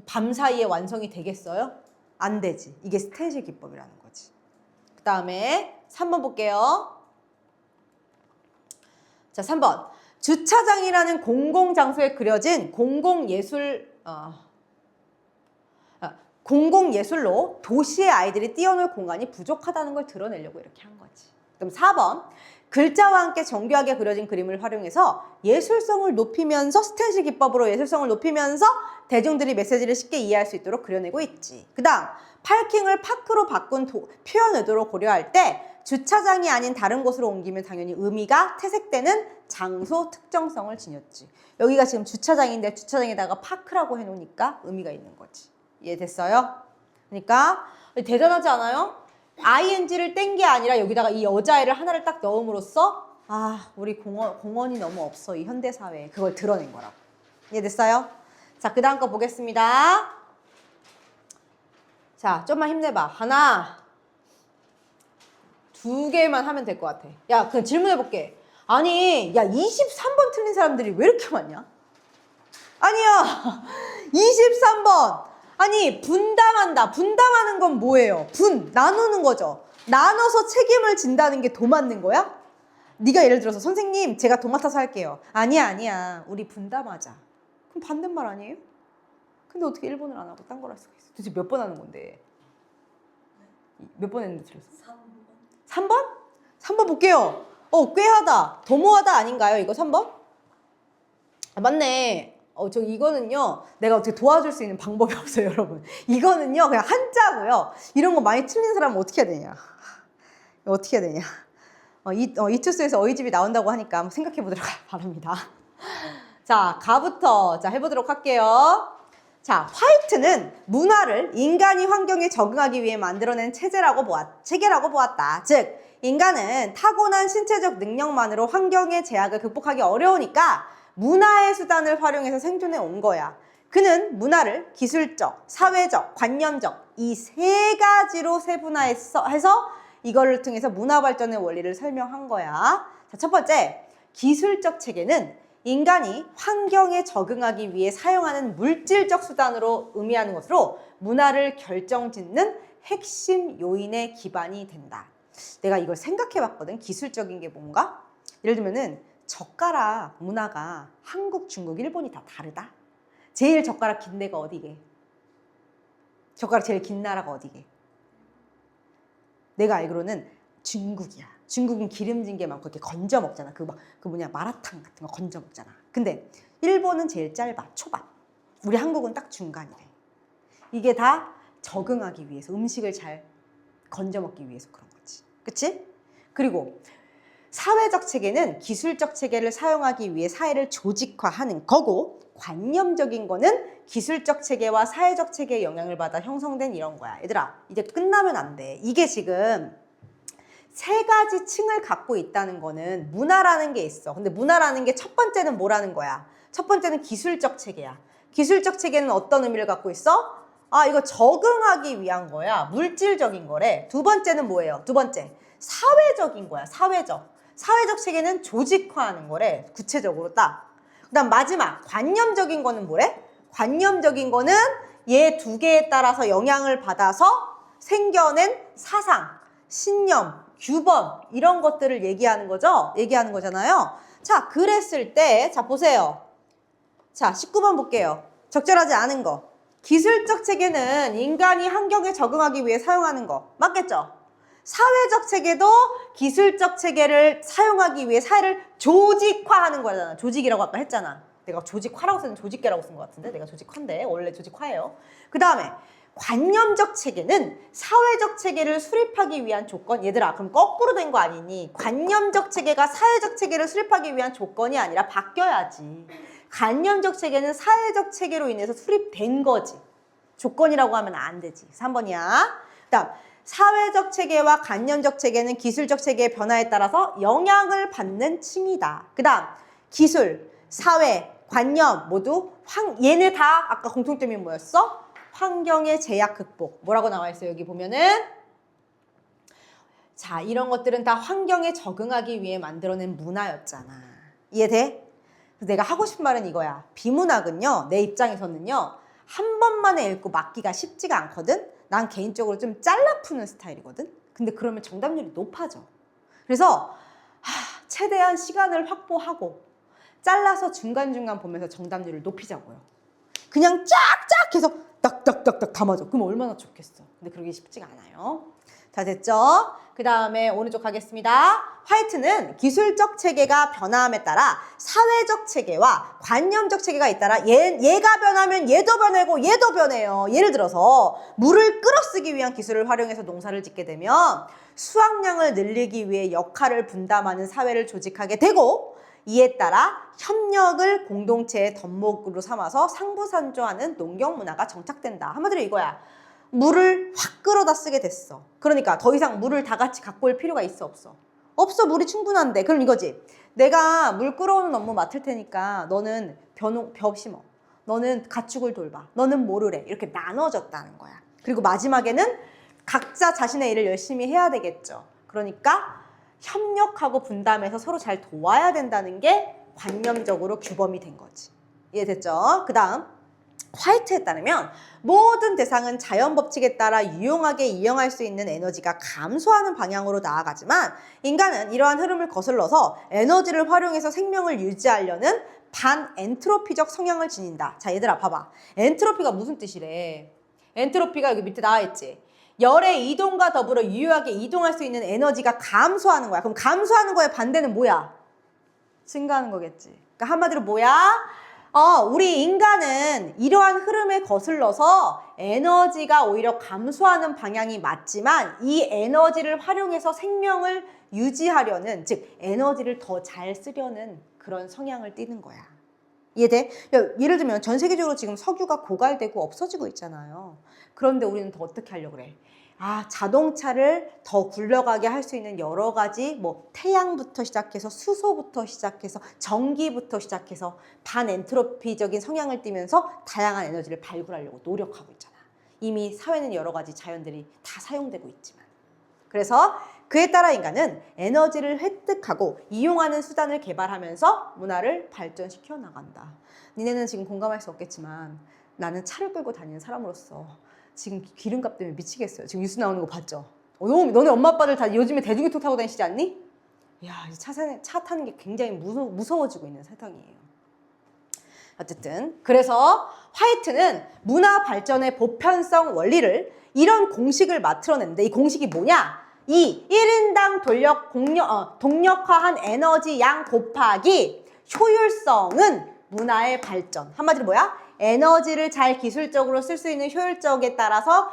밤 사이에 완성이 되겠어요? 안 되지. 이게 스텐실 기법이라는 거지. 그 다음에 3번 볼게요. 자, 3번. 주차장이라는 공공장소에 그려진 공공예술로 도시의 아이들이 뛰어놀 공간이 부족하다는 걸 드러내려고 이렇게 한 거지. 그럼 4번. 글자와 함께 정교하게 그려진 그림을 활용해서 예술성을 높이면서 스텐실 기법으로 예술성을 높이면서 대중들이 메시지를 쉽게 이해할 수 있도록 그려내고 있지. 그 다음 파킹을 파크로 바꾼 표현 의도로 고려할 때 주차장이 아닌 다른 곳으로 옮기면 당연히 의미가 퇴색되는 장소 특정성을 지녔지. 여기가 지금 주차장인데 주차장에다가 파크라고 해놓으니까 의미가 있는 거지. 이해됐어요? 그러니까 대단하지 않아요? ing를 뗀 게 아니라 여기다가 이 여자애를 하나를 딱 넣음으로써 우리 공원이 너무 없어 이 현대사회에 그걸 드러낸 거라고. 이해됐어요? 자, 그 다음 거 보겠습니다. 자, 좀만 힘내봐. 하나, 두 개만 하면 될 것 같아. 야, 그냥 질문해볼게. 아니, 야, 23번 틀린 사람들이 왜 이렇게 많냐? 아니야, 23번. 아니 분담한다. 분담하는 건 뭐예요? 나누는 거죠. 나눠서 책임을 진다는 게 도맡는 거야? 네가 예를 들어서 선생님 제가 도맡아서 할게요. 아니야 우리 분담하자. 그럼 반대말 아니에요? 근데 어떻게 1번을 안 하고 딴 걸 할 수가 있어? 도대체 몇 번 하는 건데? 몇 번 했는데 틀렸어? 3번. 3번? 3번 볼게요. 꾀하다, 도모하다 아닌가요? 이거 3번? 아, 맞네. 이거는요, 내가 어떻게 도와줄 수 있는 방법이 없어요, 여러분. 이거는요, 그냥 한자고요. 이런 거 많이 틀린 사람은 어떻게 해야 되냐? 어떻게 해야 되냐? 이투스에서 어휘집이 나온다고 하니까 한번 생각해 보도록 바랍니다. 자, 가부터 해보도록 할게요. 자, 화이트는 문화를 인간이 환경에 적응하기 위해 만들어낸 체계라고 보았다. 즉, 인간은 타고난 신체적 능력만으로 환경의 제약을 극복하기 어려우니까 문화의 수단을 활용해서 생존해 온 거야. 그는 문화를 기술적, 사회적, 관념적 이 세 가지로 세분화해서 이거를 통해서 문화 발전의 원리를 설명한 거야. 자, 첫 번째, 기술적 체계는 인간이 환경에 적응하기 위해 사용하는 물질적 수단으로 의미하는 것으로 문화를 결정짓는 핵심 요인의 기반이 된다. 내가 이걸 생각해 봤거든. 기술적인 게 뭔가? 예를 들면은 젓가락 문화가 한국, 중국, 일본이 다 다르다. 제일 젓가락 긴 데가 어디게? 젓가락 제일 긴 나라가 어디게? 내가 알기로는 중국이야. 중국은 기름진 게 많고 이렇게 건져 먹잖아. 마라탕 같은 거 건져 먹잖아. 근데 일본은 제일 짧아. 초밥. 우리 한국은 딱 중간이래. 이게 다 적응하기 위해서, 음식을 잘 건져 먹기 위해서 그런 거지. 그치? 그리고 사회적 체계는 기술적 체계를 사용하기 위해 사회를 조직화하는 거고, 관념적인 거는 기술적 체계와 사회적 체계의 영향을 받아 형성된 이런 거야. 얘들아, 이제 끝나면 안 돼. 이게 지금 세 가지 층을 갖고 있다는 거는 문화라는 게 있어. 근데 문화라는 게 첫 번째는 뭐라는 거야? 첫 번째는 기술적 체계야. 기술적 체계는 어떤 의미를 갖고 있어? 이거 적응하기 위한 거야. 물질적인 거래. 두 번째는 뭐예요? 두 번째, 사회적인 거야. 사회적 체계는 조직화하는 거래. 구체적으로 딱. 그 다음 마지막, 관념적인 거는 뭐래? 관념적인 거는 얘 두 개에 따라서 영향을 받아서 생겨낸 사상, 신념, 규범 이런 것들을 얘기하는 거죠? 얘기하는 거잖아요. 자, 그랬을 때, 자 보세요. 자, 19번 볼게요. 적절하지 않은 거. 기술적 체계는 인간이 환경에 적응하기 위해 사용하는 거. 맞겠죠? 사회적 체계도 기술적 체계를 사용하기 위해 사회를 조직화하는 거잖아. 조직이라고 아까 했잖아. 내가 조직화라고 쓰는 조직계라고 쓴 것 같은데 내가 조직화인데 원래 조직화예요. 그 다음에 관념적 체계는 사회적 체계를 수립하기 위한 조건. 얘들아, 그럼 거꾸로 된 거 아니니? 관념적 체계가 사회적 체계를 수립하기 위한 조건이 아니라 바뀌어야지. 관념적 체계는 사회적 체계로 인해서 수립된 거지. 조건이라고 하면 안 되지. 3번이야. 그 다음 사회적 체계와 관념적 체계는 기술적 체계의 변화에 따라서 영향을 받는 층이다. 그 다음 기술, 사회, 관념 모두 얘네 다 아까 공통점이 뭐였어? 환경의 제약 극복. 뭐라고 나와 있어요? 여기 보면은 자, 이런 것들은 다 환경에 적응하기 위해 만들어낸 문화였잖아. 이해돼? 내가 하고 싶은 말은 이거야. 비문학은요, 내 입장에서는요, 한 번만에 읽고 맞기가 쉽지가 않거든? 난 개인적으로 좀 잘라 푸는 스타일이거든? 근데 그러면 정답률이 높아져. 그래서 최대한 시간을 확보하고 잘라서 중간중간 보면서 정답률을 높이자고요. 그냥 쫙쫙 해서 딱딱딱딱 담아줘. 그럼 얼마나 좋겠어. 근데 그러기 쉽지가 않아요. 자, 됐죠? 그 다음에 오른쪽 가겠습니다. 화이트는 기술적 체계가 변화함에 따라 사회적 체계와 관념적 체계가 잇따라 얘가 변하면 얘도 변하고 얘도 변해요. 예를 들어서 물을 끌어쓰기 위한 기술을 활용해서 농사를 짓게 되면 수확량을 늘리기 위해 역할을 분담하는 사회를 조직하게 되고, 이에 따라 협력을 공동체의 덕목으로 삼아서 상부상조하는 농경 문화가 정착된다. 한마디로 이거야. 물을 확 끌어다 쓰게 됐어. 그러니까 더 이상 물을 다 같이 갖고 올 필요가 있어, 없어? 없어. 물이 충분한데. 그럼 이거지. 내가 물 끌어오는 업무 맡을 테니까 너는 벼 심어. 너는 가축을 돌봐. 너는 뭐를 해. 이렇게 나눠졌다는 거야. 그리고 마지막에는 각자 자신의 일을 열심히 해야 되겠죠. 그러니까 협력하고 분담해서 서로 잘 도와야 된다는 게 관념적으로 규범이 된 거지. 이해됐죠? 그 다음 화이트에 따르면 모든 대상은 자연 법칙에 따라 유용하게 이용할 수 있는 에너지가 감소하는 방향으로 나아가지만 인간은 이러한 흐름을 거슬러서 에너지를 활용해서 생명을 유지하려는 반엔트로피적 성향을 지닌다. 자, 얘들아 봐봐. 엔트로피가 무슨 뜻이래? 엔트로피가 여기 밑에 나와 있지. 열의 이동과 더불어 유효하게 이동할 수 있는 에너지가 감소하는 거야. 그럼 감소하는 거의 반대는 뭐야? 증가하는 거겠지. 그러니까 한마디로 뭐야? 우리 인간은 이러한 흐름에 거슬러서 에너지가 오히려 감소하는 방향이 맞지만 이 에너지를 활용해서 생명을 유지하려는, 즉 에너지를 더 잘 쓰려는 그런 성향을 띠는 거야. 이해돼? 예를 들면 전 세계적으로 지금 석유가 고갈되고 없어지고 있잖아요. 그런데 우리는 더 어떻게 하려고 그래? 자동차를 더 굴러가게 할 수 있는 여러 가지 뭐 태양부터 시작해서 수소부터 시작해서 전기부터 시작해서 반엔트로피적인 성향을 띠면서 다양한 에너지를 발굴하려고 노력하고 있잖아. 이미 사회는 여러 가지 자연들이 다 사용되고 있지만. 그래서 그에 따라 인간은 에너지를 획득하고 이용하는 수단을 개발하면서 문화를 발전시켜 나간다. 니네는 지금 공감할 수 없겠지만 나는 차를 끌고 다니는 사람으로서 지금 기름값 때문에 미치겠어요. 지금 뉴스 나오는 거 봤죠? 너네 엄마 아빠들 다 요즘에 대중교통 타고 다니시지 않니? 야, 차 타는 게 굉장히 무서워지고 있는 세상이에요. 어쨌든 그래서 화이트는 문화 발전의 보편성 원리를 이런 공식을 만들어냈는데 이 공식이 뭐냐? 이 1인당 동력화한 에너지 양 곱하기 효율성은 문화의 발전. 한마디로 뭐야? 에너지를 잘 기술적으로 쓸 수 있는 효율적에 따라서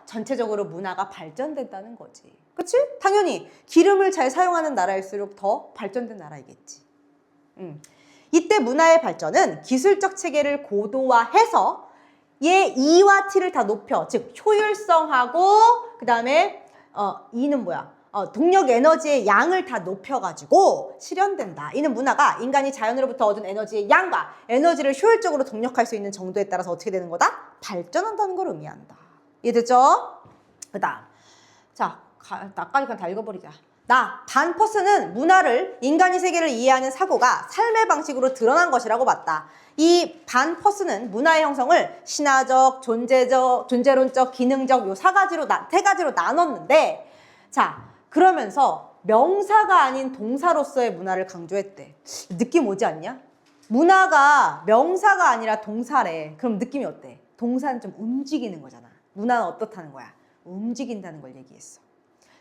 전체적으로 문화가 발전된다는 거지. 그치? 당연히 기름을 잘 사용하는 나라일수록 더 발전된 나라이겠지. 이때 문화의 발전은 기술적 체계를 고도화해서 얘 E와 T를 다 높여. 즉 효율성하고 그 다음에 E는 뭐야? 동력 에너지의 양을 다 높여가지고 실현된다. 이는 문화가 인간이 자연으로부터 얻은 에너지의 양과 에너지를 효율적으로 동력할 수 있는 정도에 따라서 어떻게 되는 거다? 발전한다는 걸 의미한다. 이해됐죠? 그 다음. 자, 나까지 그냥 다 읽어버리자. 반퍼스는 문화를, 인간이 세계를 이해하는 사고가 삶의 방식으로 드러난 것이라고 봤다. 이 반퍼스는 문화의 형성을 신화적, 존재론적, 기능적 요 세 가지로 나눴는데 자, 그러면서 명사가 아닌 동사로서의 문화를 강조했대. 느낌 오지 않냐? 문화가 명사가 아니라 동사래. 그럼 느낌이 어때? 동사는 좀 움직이는 거잖아. 문화는 어떻다는 거야? 움직인다는 걸 얘기했어.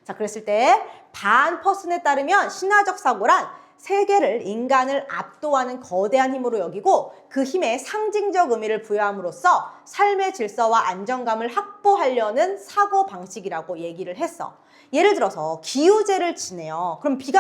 자, 그랬을 때 반퍼슨에 따르면 신화적 사고란 세계를 인간을 압도하는 거대한 힘으로 여기고 그 힘에 상징적 의미를 부여함으로써 삶의 질서와 안정감을 확보하려는 사고 방식이라고 얘기를 했어. 예를 들어서 기우제를 지내요. 그럼 비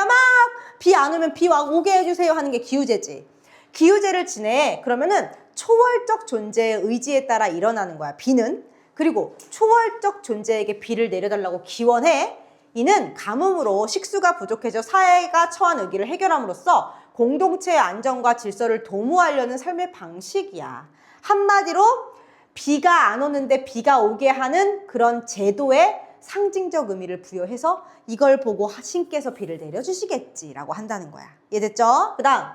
안 오면 비 오게 해주세요 하는 게 기우제지. 기우제를 지내. 그러면은 초월적 존재의 의지에 따라 일어나는 거야. 비는. 그리고 초월적 존재에게 비를 내려달라고 기원해. 이는 가뭄으로 식수가 부족해져 사회가 처한 위기를 해결함으로써 공동체의 안정과 질서를 도모하려는 삶의 방식이야. 한마디로 비가 안 오는데 비가 오게 하는 그런 제도의 상징적 의미를 부여해서 이걸 보고 신께서 비를 내려주시겠지라고 한다는 거야. 이해됐죠? 그 다음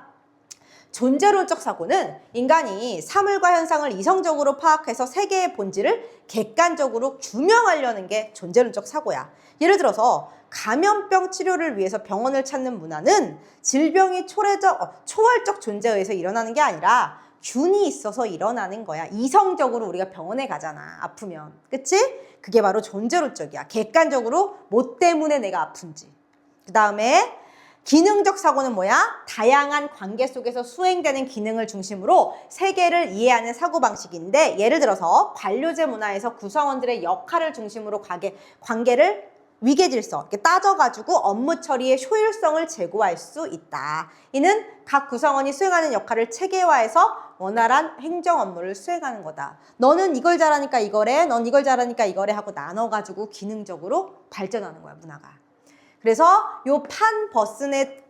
존재론적 사고는 인간이 사물과 현상을 이성적으로 파악해서 세계의 본질을 객관적으로 규명하려는 게 존재론적 사고야. 예를 들어서 감염병 치료를 위해서 병원을 찾는 문화는 질병이 초월적 존재에 의해서 일어나는 게 아니라 균이 있어서 일어나는 거야. 이성적으로 우리가 병원에 가잖아. 아프면. 그치? 그게 바로 존재론적이야. 객관적으로 뭐 때문에 내가 아픈지. 그 다음에 기능적 사고는 뭐야? 다양한 관계 속에서 수행되는 기능을 중심으로 세계를 이해하는 사고방식인데 예를 들어서 관료제 문화에서 구성원들의 역할을 중심으로 관계를 위계질서 이렇게 따져가지고 업무 처리의 효율성을 제고할 수 있다. 이는 각 구성원이 수행하는 역할을 체계화해서 원활한 행정 업무를 수행하는 거다. 너는 이걸 잘하니까 이거래, 넌 이걸 잘하니까 이거래 하고 나눠가지고 기능적으로 발전하는 거야, 문화가. 그래서 요 판퍼슨에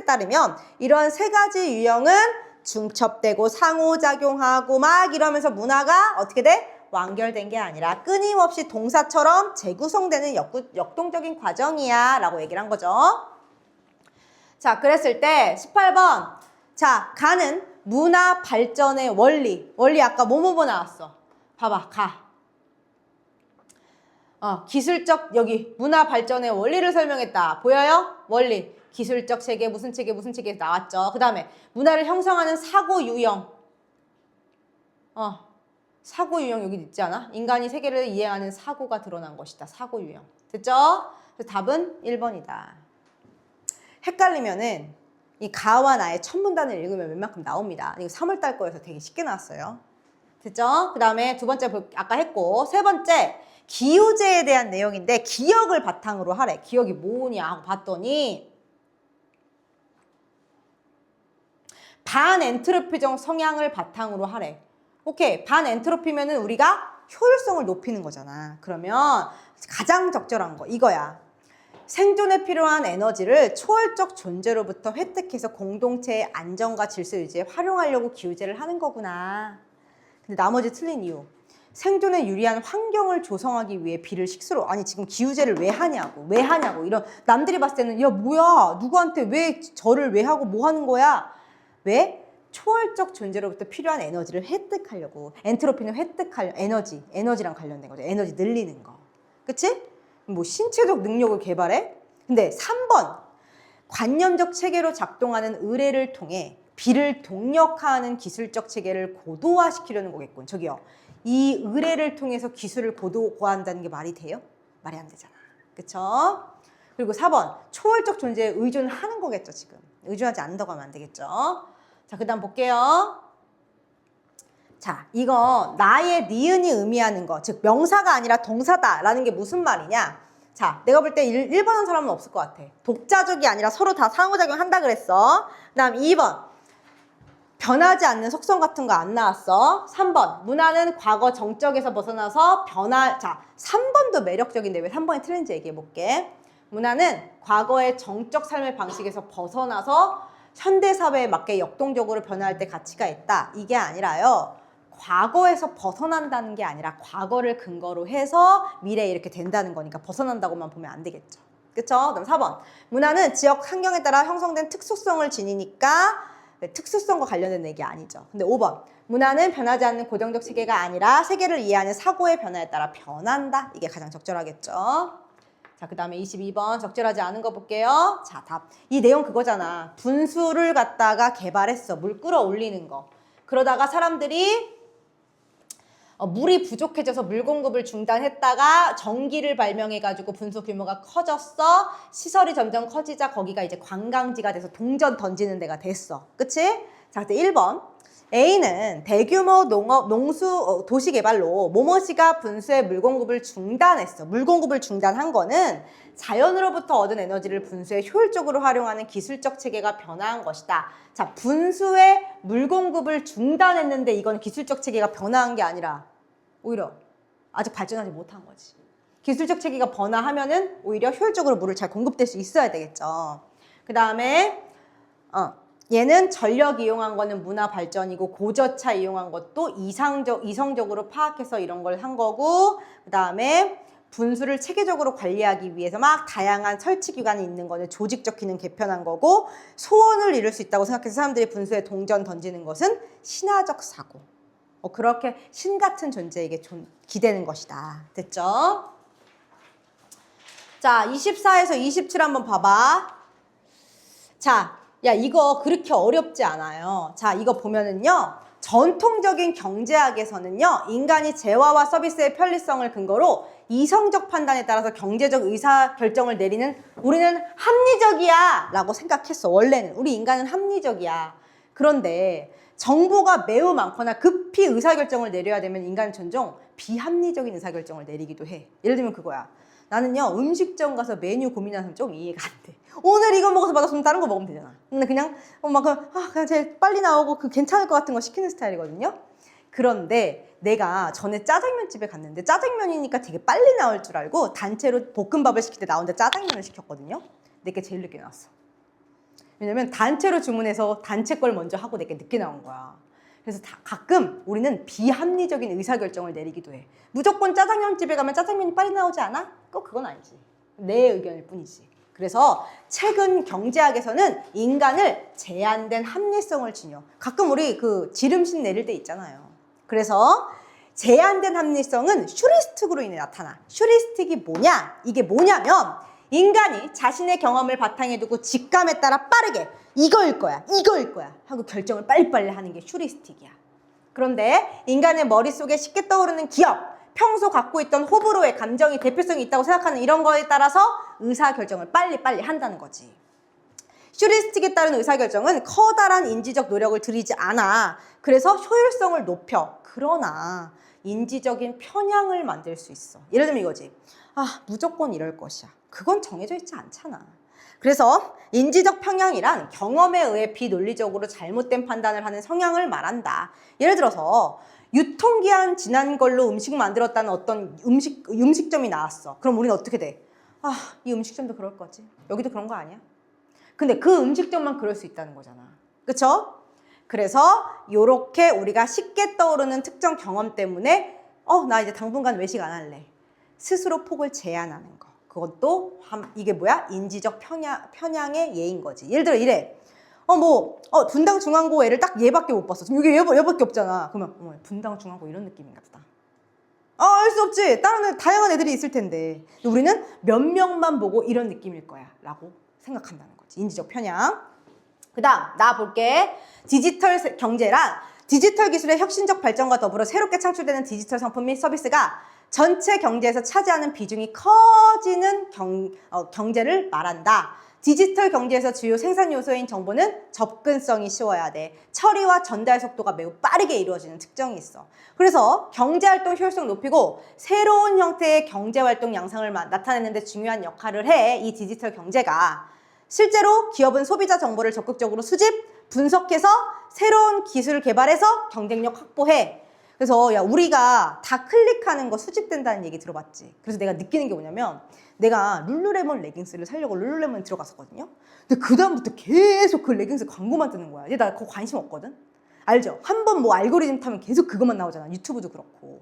따르면 이런 세 가지 유형은 중첩되고 상호작용하고 막 이러면서 문화가 어떻게 돼? 완결된 게 아니라 끊임없이 동사처럼 재구성되는 역동적인 과정이야 라고 얘기를 한 거죠. 자, 그랬을 때 18번 자, 가는 문화 발전의 원리. 원리 아까 뭐뭐뭐 나왔어. 봐봐, 가. 기술적, 여기 문화 발전의 원리를 설명했다. 보여요? 원리. 기술적 체계, 무슨 체계, 무슨 체계 나왔죠. 그 다음에 문화를 형성하는 사고 유형. 사고 유형 여기 있지 않아? 인간이 세계를 이해하는 사고가 드러난 것이다. 사고 유형. 됐죠? 그래서 답은 1번이다. 헷갈리면은 이 가와 나의 천문단을 읽으면 웬만큼 나옵니다. 이거 3월달 거여서 되게 쉽게 나왔어요. 됐죠? 그 다음에 두 번째 아까 했고, 세 번째 기우제에 대한 내용인데 기억을 바탕으로 하래. 기억이 뭐냐 하고 봤더니 반엔트로피적 성향을 바탕으로 하래. 오케이, 반엔트로피면은 우리가 효율성을 높이는 거잖아. 그러면 가장 적절한 거 이거야. 생존에 필요한 에너지를 초월적 존재로부터 획득해서 공동체의 안정과 질서 유지에 활용하려고 기우제를 하는 거구나. 근데 나머지 틀린 이유. 생존에 유리한 환경을 조성하기 위해 비를 식수로. 아니 지금 기우제를 왜 하냐고. 왜 하냐고. 이런 남들이 봤을 때는 야 뭐야. 누구한테 왜 절을 왜 하고 뭐 하는 거야. 왜? 초월적 존재로부터 필요한 에너지를 획득하려고. 엔트로피는 획득하려. 에너지랑 관련된 거죠. 에너지 늘리는 거. 그치? 뭐 신체적 능력을 개발해? 근데 3번 관념적 체계로 작동하는 의례를 통해 비를 동력화하는 기술적 체계를 고도화시키려는 거겠군. 저기요. 이 의례를 통해서 기술을 고도화한다는 게 말이 돼요? 말이 안 되잖아. 그쵸? 그리고 4번 초월적 존재에 의존을 하는 거겠죠. 지금. 의존하지 않는다고 하면 안 되겠죠. 자, 그 다음 볼게요. 자, 이거 나의 니은이 의미하는 거, 즉 명사가 아니라 동사다라는 게 무슨 말이냐? 자, 내가 볼 때 1번은 사람은 없을 것 같아. 독자적이 아니라 서로 다 상호작용한다 그랬어. 그 다음 2번 변하지 않는 속성 같은 거 안 나왔어. 3번 문화는 과거 정적에서 벗어나서 자, 3번도 매력적인데 왜 3번이 틀린지 얘기해 볼게. 문화는 과거의 정적 삶의 방식에서 벗어나서 현대사회에 맞게 역동적으로 변화할 때 가치가 있다. 이게 아니라요. 과거에서 벗어난다는 게 아니라 과거를 근거로 해서 미래에 이렇게 된다는 거니까 벗어난다고만 보면 안 되겠죠. 그쵸? 그럼 4번. 문화는 지역 환경에 따라 형성된 특수성을 지니니까 특수성과 관련된 얘기 아니죠. 근데 5번. 문화는 변하지 않는 고정적 체계가 아니라 세계를 이해하는 사고의 변화에 따라 변한다. 이게 가장 적절하겠죠. 자, 그 다음에 22번 적절하지 않은 거 볼게요. 자, 답. 이 내용 그거잖아. 분수를 갖다가 개발했어. 물 끌어올리는 거. 그러다가 사람들이 물이 부족해져서 물 공급을 중단했다가 전기를 발명해가지고 분수 규모가 커졌어. 시설이 점점 커지자 거기가 이제 관광지가 돼서 동전 던지는 데가 됐어. 그치? 자, 그때 1번. A는 대규모 도시 개발로 모모시가 분수의 물 공급을 중단했어. 물 공급을 중단한 거는 자연으로부터 얻은 에너지를 분수에 효율적으로 활용하는 기술적 체계가 변화한 것이다. 자, 분수의 물 공급을 중단했는데 이건 기술적 체계가 변화한 게 아니라 오히려 아직 발전하지 못한 거지. 기술적 체계가 변화하면은 오히려 효율적으로 물을 잘 공급될 수 있어야 되겠죠. 그 다음에 얘는 전력 이용한 거는 문화 발전이고 고저차 이용한 것도 이성적으로 파악해서 이런 걸 한 거고, 그 다음에 분수를 체계적으로 관리하기 위해서 막 다양한 설치 기관이 있는 거는 조직적 기능 개편한 거고, 소원을 이룰 수 있다고 생각해서 사람들이 분수에 동전 던지는 것은 신화적 사고. 그렇게 신 같은 존재에게 기대는 것이다. 됐죠? 자, 24에서 27 한번 봐봐. 자, 야, 이거 그렇게 어렵지 않아요. 자, 이거 보면은요. 전통적인 경제학에서는요. 인간이 재화와 서비스의 편리성을 근거로 이성적 판단에 따라서 경제적 의사결정을 내리는 우리는 합리적이야 라고 생각했어. 원래는. 우리 인간은 합리적이야. 그런데 정보가 매우 많거나 급히 의사결정을 내려야 되면 인간은 종종 비합리적인 의사결정을 내리기도 해. 예를 들면 그거야. 나는요 음식점 가서 메뉴 고민하는 사람 좀 이해가 안 돼. 오늘 이거 먹어서 맛없으면 다른 거 먹으면 되잖아. 근데 그냥 그냥 제일 빨리 나오고 괜찮을 것 같은 거 시키는 스타일이거든요. 그런데 내가 전에 짜장면집에 갔는데 짜장면이니까 되게 빨리 나올 줄 알고 단체로 볶음밥을 시킬 때 나 혼자 짜장면을 시켰거든요. 내게 제일 늦게 나왔어. 왜냐면 단체로 주문해서 단체 걸 먼저 하고 내게 늦게 나온 거야. 그래서 가끔 우리는 비합리적인 의사결정을 내리기도 해. 무조건 짜장면집에 가면 짜장면이 빨리 나오지 않아? 꼭 그건 아니지. 내 의견일 뿐이지. 그래서 최근 경제학에서는 인간을 제한된 합리성을 지녀. 가끔 우리 그 지름신 내릴 때 있잖아요. 그래서 제한된 합리성은 슈리스틱으로 인해 나타나. 슈리스틱이 뭐냐? 이게 뭐냐면 인간이 자신의 경험을 바탕에 두고 직감에 따라 빠르게 이거일 거야 하고 결정을 빨리빨리 하는 게 슈리스틱이야. 그런데 인간의 머릿속에 쉽게 떠오르는 기억, 평소 갖고 있던 호불호의 감정이 대표성이 있다고 생각하는 이런 거에 따라서 의사결정을 빨리빨리 한다는 거지. 슈리스틱에 따른 의사결정은 커다란 인지적 노력을 들이지 않아. 그래서 효율성을 높여. 그러나 인지적인 편향을 만들 수 있어. 예를 들면 이거지. 아, 무조건 이럴 것이야. 그건 정해져 있지 않잖아. 그래서 인지적 편향이란 경험에 의해 비논리적으로 잘못된 판단을 하는 성향을 말한다. 예를 들어서 유통기한 지난 걸로 음식 만들었다는 어떤 음식점이 나왔어. 그럼 우리는 어떻게 돼? 아, 이 음식점도 그럴 거지. 여기도 그런 거 아니야? 근데 그 음식점만 그럴 수 있다는 거잖아. 그쵸? 그래서 요렇게 우리가 쉽게 떠오르는 특정 경험 때문에 나 이제 당분간 외식 안 할래. 스스로 폭을 제한하는 거. 그것도 이게 뭐야? 인지적 편향의 예인 거지. 예를 들어 이래. 분당 중앙고 애를 딱 얘밖에 못 봤어. 지금 여기 얘밖에 없잖아. 그러면 분당 중앙고 이런 느낌인가 보다. 알 수 없지. 다른 다양한 애들이 있을 텐데. 우리는 몇 명만 보고 이런 느낌일 거야 라고 생각한다는 거지. 인지적 편향. 그 다음 나 볼게. 디지털 경제란 디지털 기술의 혁신적 발전과 더불어 새롭게 창출되는 디지털 상품 및 서비스가 전체 경제에서 차지하는 비중이 커지는 경제를 말한다. 디지털 경제에서 주요 생산 요소인 정보는 접근성이 쉬워야 돼. 처리와 전달 속도가 매우 빠르게 이루어지는 특징이 있어. 그래서 경제활동 효율성 높이고 새로운 형태의 경제활동 양상을 나타내는 데 중요한 역할을 해. 이 디지털 경제가. 실제로 기업은 소비자 정보를 적극적으로 수집, 분석해서 새로운 기술을 개발해서 경쟁력 확보해. 그래서 야, 우리가 다 클릭하는 거 수집된다는 얘기 들어봤지? 그래서 내가 느끼는 게 뭐냐면 내가 룰루레몬 레깅스를 사려고 룰루레몬 들어갔었거든요. 근데 그 다음부터 계속 그 레깅스 광고만 뜨는 거야. 나 그거 관심 없거든? 알죠? 한번 뭐 알고리즘 타면 계속 그것만 나오잖아. 유튜브도 그렇고.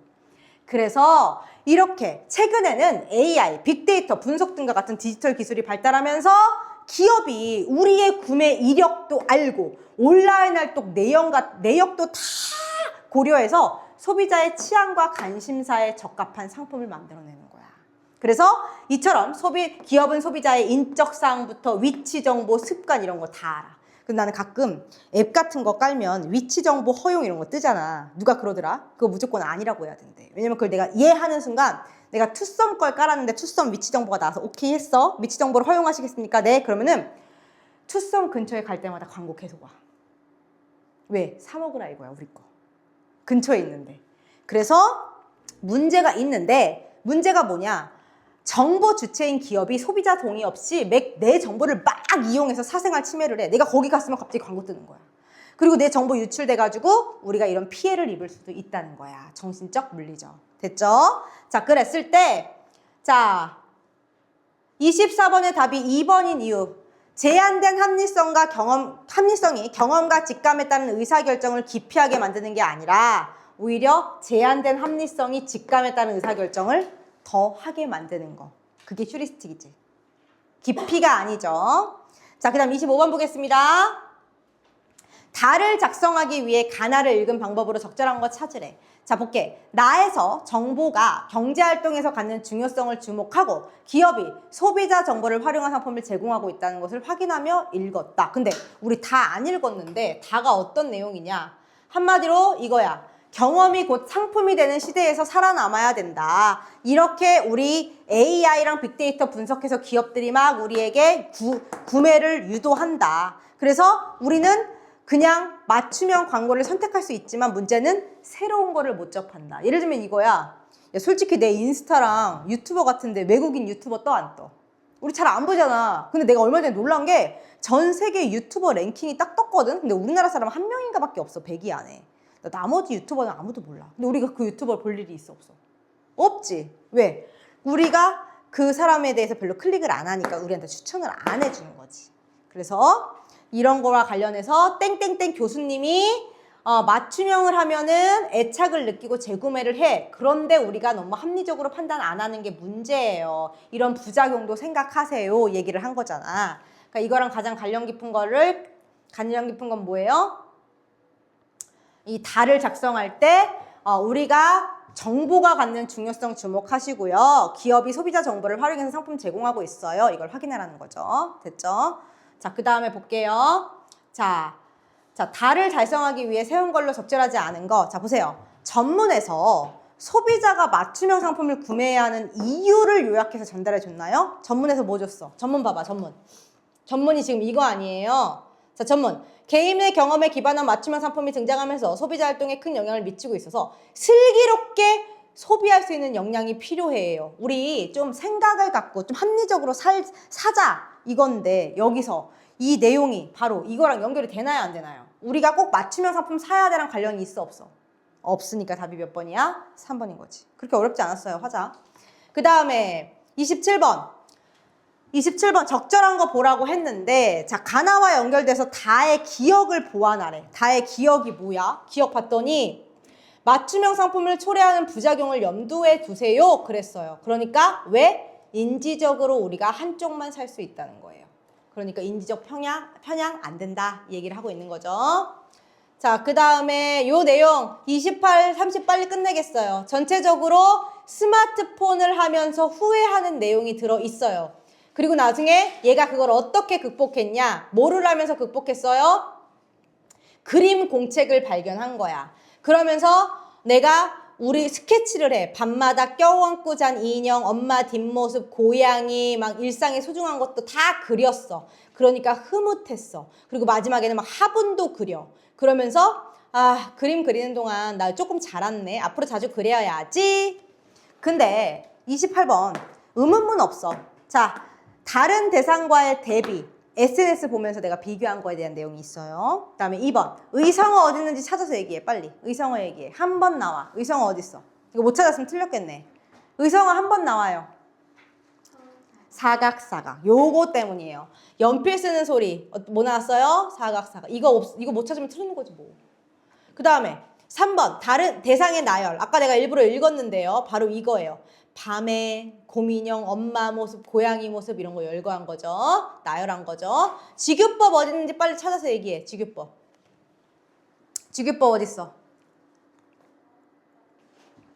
그래서 이렇게 최근에는 AI, 빅데이터, 분석 등과 같은 디지털 기술이 발달하면서 기업이 우리의 구매 이력도 알고 온라인 활동 내역도 다 고려해서 소비자의 취향과 관심사에 적합한 상품을 만들어내는 거야. 그래서 이처럼 기업은 소비자의 인적 사항부터 위치 정보, 습관 이런 거 다 알아. 근데 나는 가끔 앱 같은 거 깔면 위치 정보 허용 이런 거 뜨잖아. 누가 그러더라? 그거 무조건 아니라고 해야 된대. 왜냐면 그걸 내가 이해하는 순간 내가 투썸 걸 깔았는데 투썸 위치 정보가 나와서 오케이 했어. 위치 정보를 허용하시겠습니까? 네. 그러면은 투썸 근처에 갈 때마다 광고 계속 와. 왜? 사 먹으라 이거야, 우리 거. 근처에 있는데. 그래서 문제가 있는데 문제가 뭐냐? 정보 주체인 기업이 소비자 동의 없이 내 정보를 막 이용해서 사생활 침해를 해. 내가 거기 갔으면 갑자기 광고 뜨는 거야. 그리고 내 정보 유출돼가지고 우리가 이런 피해를 입을 수도 있다는 거야. 정신적, 물리적. 됐죠? 자, 그랬을 때 자 24번의 답이 2번인 이유. 제한된 합리성이 경험과 직감에 따른 의사결정을 기피하게 만드는 게 아니라 오히려 제한된 합리성이 직감에 따른 의사결정을 더 하게 만드는 거. 그게 휴리스틱이지. 기피가 아니죠. 자, 그 다음 25번 보겠습니다. 달을 작성하기 위해 가나를 읽은 방법으로 적절한 거 찾으래. 자, 볼게. 나에서 정보가 경제활동에서 갖는 중요성을 주목하고 기업이 소비자 정보를 활용한 상품을 제공하고 있다는 것을 확인하며 읽었다. 근데 우리 다 안 읽었는데 다가 어떤 내용이냐? 한마디로 이거야. 경험이 곧 상품이 되는 시대에서 살아남아야 된다. 이렇게 우리 AI랑 빅데이터 분석해서 기업들이 막 우리에게 구매를 유도한다. 그래서 우리는 그냥 맞춤형 광고를 선택할 수 있지만 문제는 새로운 거를 못 접한다. 예를 들면 이거야. 야, 솔직히 내 인스타랑 유튜버 같은데 외국인 유튜버 떠 안 떠? 우리 잘 안 보잖아. 근데 내가 얼마 전에 놀란 게 전 세계 유튜버 랭킹이 딱 떴거든. 근데 우리나라 사람 한 명인가 밖에 없어. 100위 안에. 나머지 유튜버는 아무도 몰라. 근데 우리가 그 유튜버 볼 일이 있어 없어? 없지. 왜? 우리가 그 사람에 대해서 별로 클릭을 안 하니까 우리한테 추천을 안 해주는 거지. 그래서 이런 거와 관련해서 땡땡땡 교수님이 맞춤형을 하면은 애착을 느끼고 재구매를 해. 그런데 우리가 너무 합리적으로 판단 안 하는 게 문제예요. 이런 부작용도 생각하세요. 얘기를 한 거잖아. 그러니까 이거랑 가장 관련 깊은 건 뭐예요? 이 달을 작성할 때 우리가 정보가 갖는 중요성 주목하시고요. 기업이 소비자 정보를 활용해서 상품 제공하고 있어요. 이걸 확인하라는 거죠. 됐죠? 자, 그 다음에 볼게요. 자, 달을 달성하기 위해 세운 걸로 적절하지 않은 거. 자, 보세요. 전문에서 소비자가 맞춤형 상품을 구매해야 하는 이유를 요약해서 전달해 줬나요? 전문에서 뭐 줬어? 전문 봐봐, 전문. 전문이 지금 이거 아니에요. 자, 전문. 개인의 경험에 기반한 맞춤형 상품이 등장하면서 소비자 활동에 큰 영향을 미치고 있어서 슬기롭게 소비할 수 있는 역량이 필요해요. 우리 좀 생각을 갖고 좀 합리적으로 사자 이건데 여기서 이 내용이 바로 이거랑 연결이 되나요, 안 되나요? 우리가 꼭 맞춤형 상품 사야 돼랑 관련이 있어, 없어? 없으니까 답이 몇 번이야? 3번인 거지. 그렇게 어렵지 않았어요, 화자. 그 다음에 27번 적절한 거 보라고 했는데, 자, 가나와 연결돼서 다의 기억을 보완하래. 다의 기억이 뭐야? 기억 봤더니 맞춤형 상품을 초래하는 부작용을 염두에 두세요 그랬어요. 그러니까 왜? 인지적으로 우리가 한쪽만 살 수 있다는 거예요. 그러니까 인지적 편향 안 된다 이 얘기를 하고 있는 거죠. 자, 그 다음에 요 내용 28, 30 빨리 끝내겠어요. 전체적으로 스마트폰을 하면서 후회하는 내용이 들어있어요. 그리고 나중에 얘가 그걸 어떻게 극복했냐? 뭐를 하면서 극복했어요? 그림 공책을 발견한 거야. 그러면서 내가 우리 스케치를 해. 밤마다 껴안고 잔 인형, 엄마 뒷모습, 고양이, 막 일상의 소중한 것도 다 그렸어. 그러니까 흐뭇했어. 그리고 마지막에는 막 화분도 그려. 그러면서 그림 그리는 동안 나 조금 자랐네. 앞으로 자주 그려야지. 근데 28번 의문문 없어. 자, 다른 대상과의 대비. SNS 보면서 내가 비교한 거에 대한 내용이 있어요. 그 다음에 2번. 의성어 어디 있는지 찾아서 얘기해. 빨리. 의성어 얘기해. 한 번 나와. 의성어 어디 있어? 이거 못 찾았으면 틀렸겠네. 의성어 한 번 나와요. 사각사각. 요거 때문이에요. 연필 쓰는 소리. 뭐 나왔어요? 사각사각. 이거 못 찾으면 틀린 거지 뭐. 그 다음에 3번. 다른 대상의 나열. 아까 내가 일부러 읽었는데요. 바로 이거예요. 밤에 곰인형, 엄마 모습, 고양이 모습 이런 거 열거한 거죠. 나열한 거죠. 직유법 어디 있는지 빨리 찾아서 얘기해. 직유법. 직유법 어디 있어?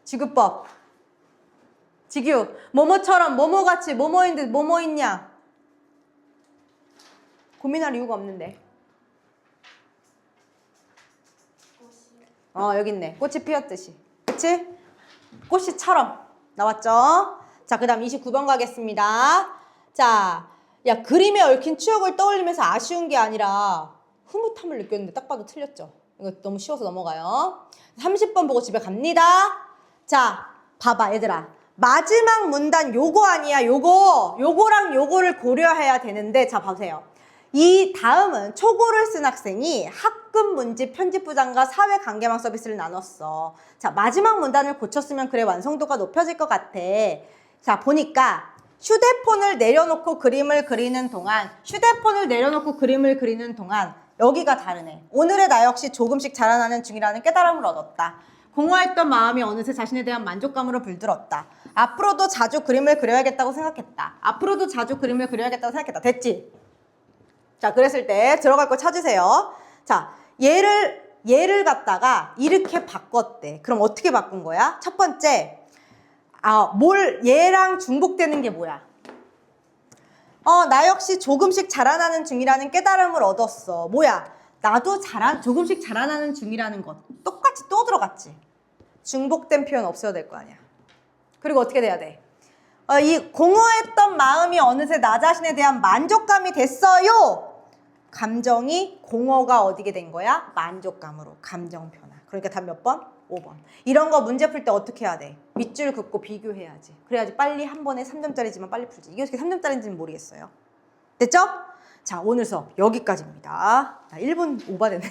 직유법. 직유. 뭐뭐처럼 뭐뭐같이 뭐뭐인데 뭐뭐 있냐? 고민할 이유가 없는데. 여기 있네. 꽃이 피었듯이. 그치? 꽃이처럼. 나왔죠? 자, 그 다음 29번 가겠습니다. 자, 야, 그림에 얽힌 추억을 떠올리면서 아쉬운 게 아니라 흐뭇함을 느꼈는데 딱 봐도 틀렸죠? 이거 너무 쉬워서 넘어가요. 30번 보고 집에 갑니다. 자, 봐봐 얘들아. 마지막 문단 요거 아니야, 요거랑 요거를 고려해야 되는데, 자, 보세요. 이 다음은 초고를 쓴 학생이 학급 문집 편집부장과 사회관계망 서비스를 나눴어. 자, 마지막 문단을 고쳤으면 그래 완성도가 높아질 것 같아. 자, 보니까 휴대폰을 내려놓고 그림을 그리는 동안 여기가 다르네. 오늘의 나 역시 조금씩 자라나는 중이라는 깨달음을 얻었다. 공허했던 마음이 어느새 자신에 대한 만족감으로 불들었다. 앞으로도 자주 그림을 그려야겠다고 생각했다. 됐지? 자, 그랬을 때 들어갈 거 찾으세요. 자, 얘를 갖다가 이렇게 바꿨대. 그럼 어떻게 바꾼 거야? 첫 번째, 얘랑 중복되는 게 뭐야? 나 역시 조금씩 자라나는 중이라는 깨달음을 얻었어. 뭐야? 나도 조금씩 자라나는 중이라는 것. 똑같이 또 들어갔지. 중복된 표현 없어야 될 거 아니야. 그리고 어떻게 돼야 돼? 이 공허했던 마음이 어느새 나 자신에 대한 만족감이 됐어요. 감정이 공허가 어디게 된 거야? 만족감으로. 감정 변화. 그러니까 답 몇 번? 5번. 이런 거 문제 풀 때 어떻게 해야 돼? 밑줄 긋고 비교해야지. 그래야지 빨리 한 번에 3점짜리지만 빨리 풀지. 이게 어떻게 3점짜리인지는 모르겠어요. 됐죠? 자, 오늘 수업 여기까지입니다. 1분 오버됐네요.